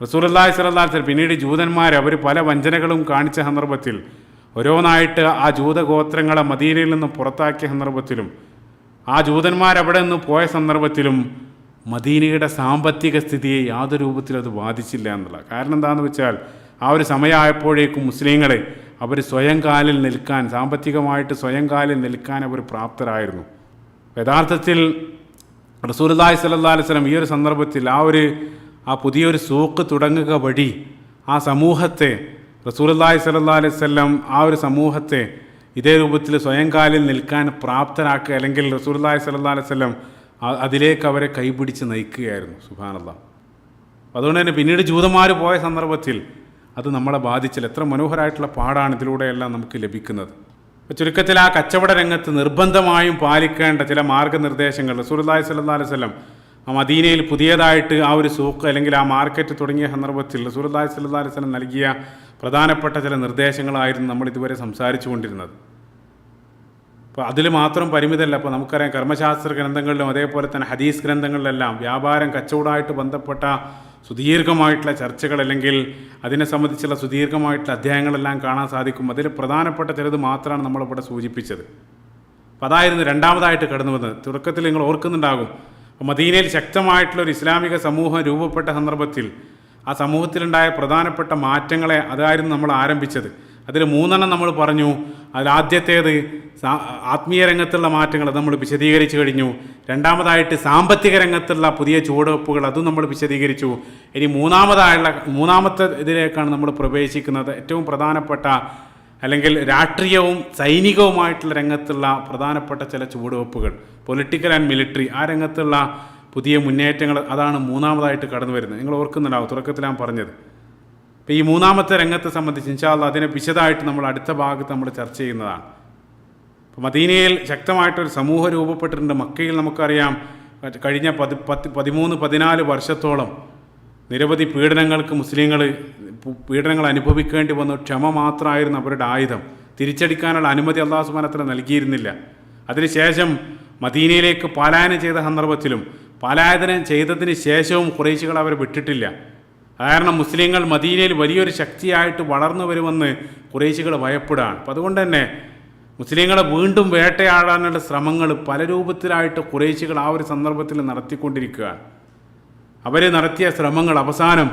Speaker 1: റസൂലുള്ളാഹി സ്വല്ലല്ലാഹു അലൈഹി വസല്ലം പിന്നീട് ജൂതന്മാർ അവർ പല വഞ്ചനകളും കാണിച്ച സന്ദർഭത്തിൽ ഓരോന്നായിട്ട് ആ ജൂതഗോത്രങ്ങളെ മദീനയിൽ നിന്ന് പുറത്താക്കിയ സന്ദർഭത്തിലും ആ ജൂതന്മാരവിടെ നിന്ന് പോയ സന്ദർഭത്തിലും മദീനയുടെ സാമ്പത്തിക സ്ഥിതിയെ യാതൊരു രൂപത്തിലും അത് ബാധിച്ചില്ല എന്നുള്ള. കാരണം എന്താണെന്ന് വെച്ചാൽ ആ ഒരു സമയമായപ്പോഴേക്കും മുസ്ലിങ്ങളെ അവർ സാമ്പത്തികമായിട്ട് സ്വയം കാലിൽ നിൽക്കാൻ അവർ പ്രാപ്തരായിരുന്നു. യഥാർത്ഥത്തിൽ റസൂലുള്ളാഹി സ്വല്ലല്ലാഹു അലൈഹി വസല്ലം ഈ ഒരു സന്ദർഭത്തിൽ ആ പുതിയൊരു സൂക്ക് തുടങ്ങുക വഴി ആ സമൂഹത്തെ, റസൂലുള്ളാഹി സ്വല്ലല്ലാഹു അലൈഹി വസല്ലം ആ ഒരു സമൂഹത്തെ ഇതേ രൂപത്തിൽ സ്വയം കാലിൽ നിൽക്കാൻ പ്രാപ്തരാക്കുക, അല്ലെങ്കിൽ റസൂലുള്ളാഹി സ്വല്ലല്ലാഹു അലൈഹി വസല്ലം അതിലേക്ക് അവരെ കൈപിടിച്ച് നയിക്കുകയായിരുന്നു. സുബ്ഹാനല്ലാഹ്. അതുകൊണ്ട് തന്നെ പിന്നീട് ജൂതന്മാർ പോയ സന്ദർഭത്തിൽ അത് നമ്മളെ ബാധിച്ചില്ല. എത്ര മനോഹരമായിട്ടുള്ള പാഠാണ് ഇതിലൂടെയെല്ലാം നമുക്ക് ലഭിക്കുന്നത്. ചുരുക്കത്തിൽ ആ കച്ചവട രംഗത്ത് നിർബന്ധമായും പാലിക്കേണ്ട ചില മാർഗ്ഗനിർദ്ദേശങ്ങൾ റസൂലുള്ളാഹി സ്വല്ലല്ലാഹു അലൈഹി വസല്ലം ആ മദീനയിൽ പുതിയതായിട്ട് ആ ഒരു സൂക്ക് അല്ലെങ്കിൽ ആ മാർക്കറ്റ് തുടങ്ങിയ സന്ദർഭത്തിൽ റസൂലുള്ളാഹി സ്വല്ലല്ലാഹു അലൈഹി വസല്ലം നൽകിയ പ്രധാനപ്പെട്ട ചില നിർദ്ദേശങ്ങളായിരുന്നു നമ്മൾ ഇതുവരെ സംസാരിച്ചു കൊണ്ടിരുന്നത്. അപ്പോൾ അതിൽ മാത്രം പരിമിതമല്ല. അപ്പോൾ നമുക്കറിയാം, കർമ്മശാസ്ത്ര ഗ്രന്ഥങ്ങളിലും അതേപോലെ തന്നെ ഹദീസ് ഗ്രന്ഥങ്ങളിലെല്ലാം കച്ചവടമായിട്ട് ബന്ധപ്പെട്ട സുദീർഘമായിട്ടുള്ള ചർച്ചകൾ അല്ലെങ്കിൽ അതിനെ സംബന്ധിച്ചുള്ള സുദീർഘമായിട്ടുള്ള അധ്യായങ്ങളെല്ലാം കാണാൻ സാധിക്കും. അതിൽ പ്രധാനപ്പെട്ട ചിലത് മാത്രമാണ് നമ്മളിവിടെ സൂചിപ്പിച്ചത്. അപ്പോൾ അതായിരുന്നു രണ്ടാമതായിട്ട് കടന്നു വന്നത്. തുടക്കത്തിൽ നിങ്ങൾ ഓർക്കുന്നുണ്ടാകും, മദീനയിൽ ശക്തമായിട്ടുള്ളൊരു ഇസ്ലാമിക സമൂഹം രൂപപ്പെട്ട സന്ദർഭത്തിൽ ആ സമൂഹത്തിലുണ്ടായ പ്രധാനപ്പെട്ട മാറ്റങ്ങളെ അതായിരുന്നു നമ്മൾ ആരംഭിച്ചത്. അതിൽ 3 നമ്മൾ പറഞ്ഞു. അതിലാദ്യത്തേത് ആത്മീയ രംഗത്തുള്ള മാറ്റങ്ങൾ, അത് നമ്മൾ വിശദീകരിച്ചു കഴിഞ്ഞു. രണ്ടാമതായിട്ട് സാമ്പത്തിക രംഗത്തുള്ള പുതിയ ചുവടുവെപ്പുകൾ, അതും നമ്മൾ വിശദീകരിച്ചു. ഇനി മൂന്നാമത്തെ ഇതിലേക്കാണ് നമ്മൾ പ്രവേശിക്കുന്നത്. ഏറ്റവും പ്രധാനപ്പെട്ട അല്ലെങ്കിൽ രാഷ്ട്രീയവും സൈനികവുമായിട്ടുള്ള രംഗത്തുള്ള പ്രധാനപ്പെട്ട ചില ചുവടുവെപ്പുകൾ, പൊളിറ്റിക്കൽ ആൻഡ് മിലിറ്ററി, ആ രംഗത്തുള്ള പുതിയ മുന്നേറ്റങ്ങൾ, അതാണ് മൂന്നാമതായിട്ട് കടന്നു വരുന്നത്. നിങ്ങൾ ഓർക്കുന്നുണ്ടാവും, തുടക്കത്തിൽ ഞാൻ പറഞ്ഞത്. അപ്പോൾ ഈ മൂന്നാമത്തെ രംഗത്തെ സംബന്ധിച്ച് ഇൻഷാ അല്ലാഹ് അതിനെ വിശദമായിട്ട് നമ്മൾ അടുത്ത ഭാഗത്ത് നമ്മൾ ചർച്ച ചെയ്യുന്നതാണ്. ഇപ്പോൾ മദീനയിൽ ശക്തമായിട്ടൊരു സമൂഹം രൂപപ്പെട്ടിട്ടുണ്ട്. മക്കയിൽ നമുക്കറിയാം കഴിഞ്ഞ 13-14 വർഷത്തോളം നിരവധി പീഡനങ്ങൾക്ക് മുസ്ലിങ്ങൾ പീഡനങ്ങൾ അനുഭവിക്കേണ്ടി വന്നു. ക്ഷമ മാത്രമായിരുന്നു അവരുടെ ആയുധം. തിരിച്ചടിക്കാനുള്ള അനുമതി അല്ലാഹു സുബ്ഹാനഹു വ തആല നൽകിയിരുന്നില്ല. അതിനുശേഷം മദീനയിലേക്ക് പലായനം ചെയ്ത സന്ദർഭത്തിലും പലായനം ചെയ്തതിന് ശേഷവും ഖുറൈശികൾ അവരെ വിട്ടിട്ടില്ല. കാരണം മുസ്ലിങ്ങൾ മദീനയിൽ വലിയൊരു ശക്തിയായിട്ട് വളർന്നു വരുമെന്ന് ഖുറൈശികൾ ഭയപ്പെടുകയാണ്. അപ്പം അതുകൊണ്ട് തന്നെ മുസ്ലിങ്ങളെ വീണ്ടും വേട്ടയാടാനുള്ള ശ്രമങ്ങൾ പല രൂപത്തിലായിട്ട് ഖുറൈശികൾ ആ ഒരു സന്ദർഭത്തിൽ നടത്തിക്കൊണ്ടിരിക്കുകയാണ്. അവർ നടത്തിയ ശ്രമങ്ങൾ അവസാനം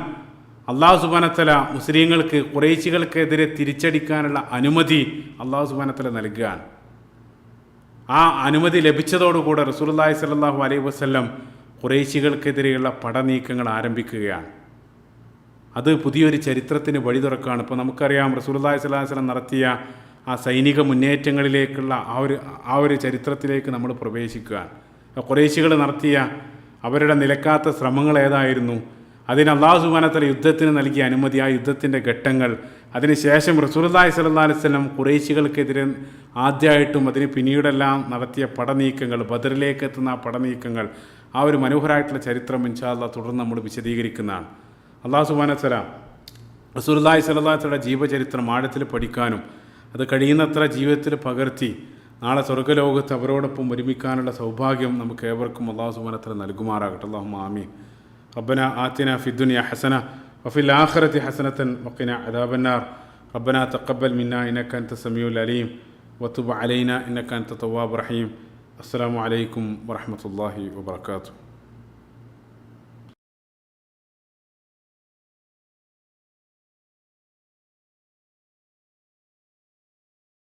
Speaker 1: അല്ലാഹു സുബ്ഹാനഹു വ തആല മുസ്ലിങ്ങൾക്ക് ഖുറൈശികൾക്കെതിരെ തിരിച്ചടിക്കാനുള്ള അനുമതി അല്ലാഹു സുബ്ഹാനഹു വ തആല നൽകുകയാണ്. ആ അനുമതി ലഭിച്ചതോടുകൂടെ റസൂലുള്ളാഹി സ്വല്ലല്ലാഹു അലൈഹി വസല്ലം ഖുറൈശികൾക്കെതിരെയുള്ള പടനീക്കങ്ങൾ ആരംഭിക്കുകയാണ്. അത് പുതിയൊരു ചരിത്രത്തിന് വഴി തുറക്കുകയാണ്. ഇപ്പോൾ നമുക്കറിയാം റസൂലുള്ളാഹി സ്വല്ലല്ലാഹു അലൈഹി വസല്ലം നടത്തിയ ആ സൈനിക മുന്നേറ്റങ്ങളിലേക്കുള്ള ആ ഒരു ചരിത്രത്തിലേക്ക് നമ്മൾ പ്രവേശിക്കുകയാണ്. ഖുറൈശികൾ നടത്തിയ അവരുടെ നിലക്കാത്ത ശ്രമങ്ങൾ ഏതായിരുന്നു? അതിന് അല്ലാഹു സുബ്ഹാനഹു വ തആല യുദ്ധത്തിന് നൽകിയ അനുമതി, ആ യുദ്ധത്തിൻ്റെ ഘട്ടങ്ങൾ, അതിനുശേഷം റസൂലുള്ളാഹി സ്വല്ലല്ലാഹു അലൈഹി വസല്ലം ഖുറൈശികൾക്കെതിരെ ആദ്യമായിട്ടും അതിന് പിന്നീടെല്ലാം നടത്തിയ പടനീക്കങ്ങൾ, ബദറിലേക്ക് എത്തുന്ന ആ പടനീക്കങ്ങൾ, ആ ഒരു മനോഹരമായിട്ടുള്ള ചരിത്രം ഇൻഷാ അല്ലാഹ് തുടർന്ന് നമ്മൾ വിശദീകരിക്കുന്നതാണ്. അല്ലാഹു സുബ്ഹാനഹു വ തആല റസൂലുള്ളാഹി സ്വല്ലല്ലാഹു അലൈഹി വസല്ലം ജീവചരിത്രം ആഴത്തിൽ പഠിക്കാനും അത് കഴിയുന്നത്ര ജീവിതത്തിൽ പകർത്തി നാളെ സ്വർഗ്ഗലോകത്ത് അവരോടൊപ്പം ഒരുമിക്കാനുള്ള സൗഭാഗ്യം നമുക്ക് ഏവർക്കും അല്ലാഹു സുബ്ഹാനഹു വ തആല നൽകുമാറാകട്ടെ. അല്ലാഹുമ്മ ആമീൻ. റബ്ബനാ ആതിനാ ഫിദ്ദുനിയ ഹസന വഫിൽ ആഖിറതി ഹസനതൻ വഖിനാ അദാബന്നാർ. റബ്ബനാ തഖബ്ബൽ മിന്നാ ഇന്നക അൻത സമീഉൽ അലീം വതുബ് അലൈനാ ഇന്നക അൻത തവ്വാബുർ റഹീം. അസ്സലാമു അലൈക്കും വറഹ്മത്തുള്ളാഹി വബറകാതുഹു.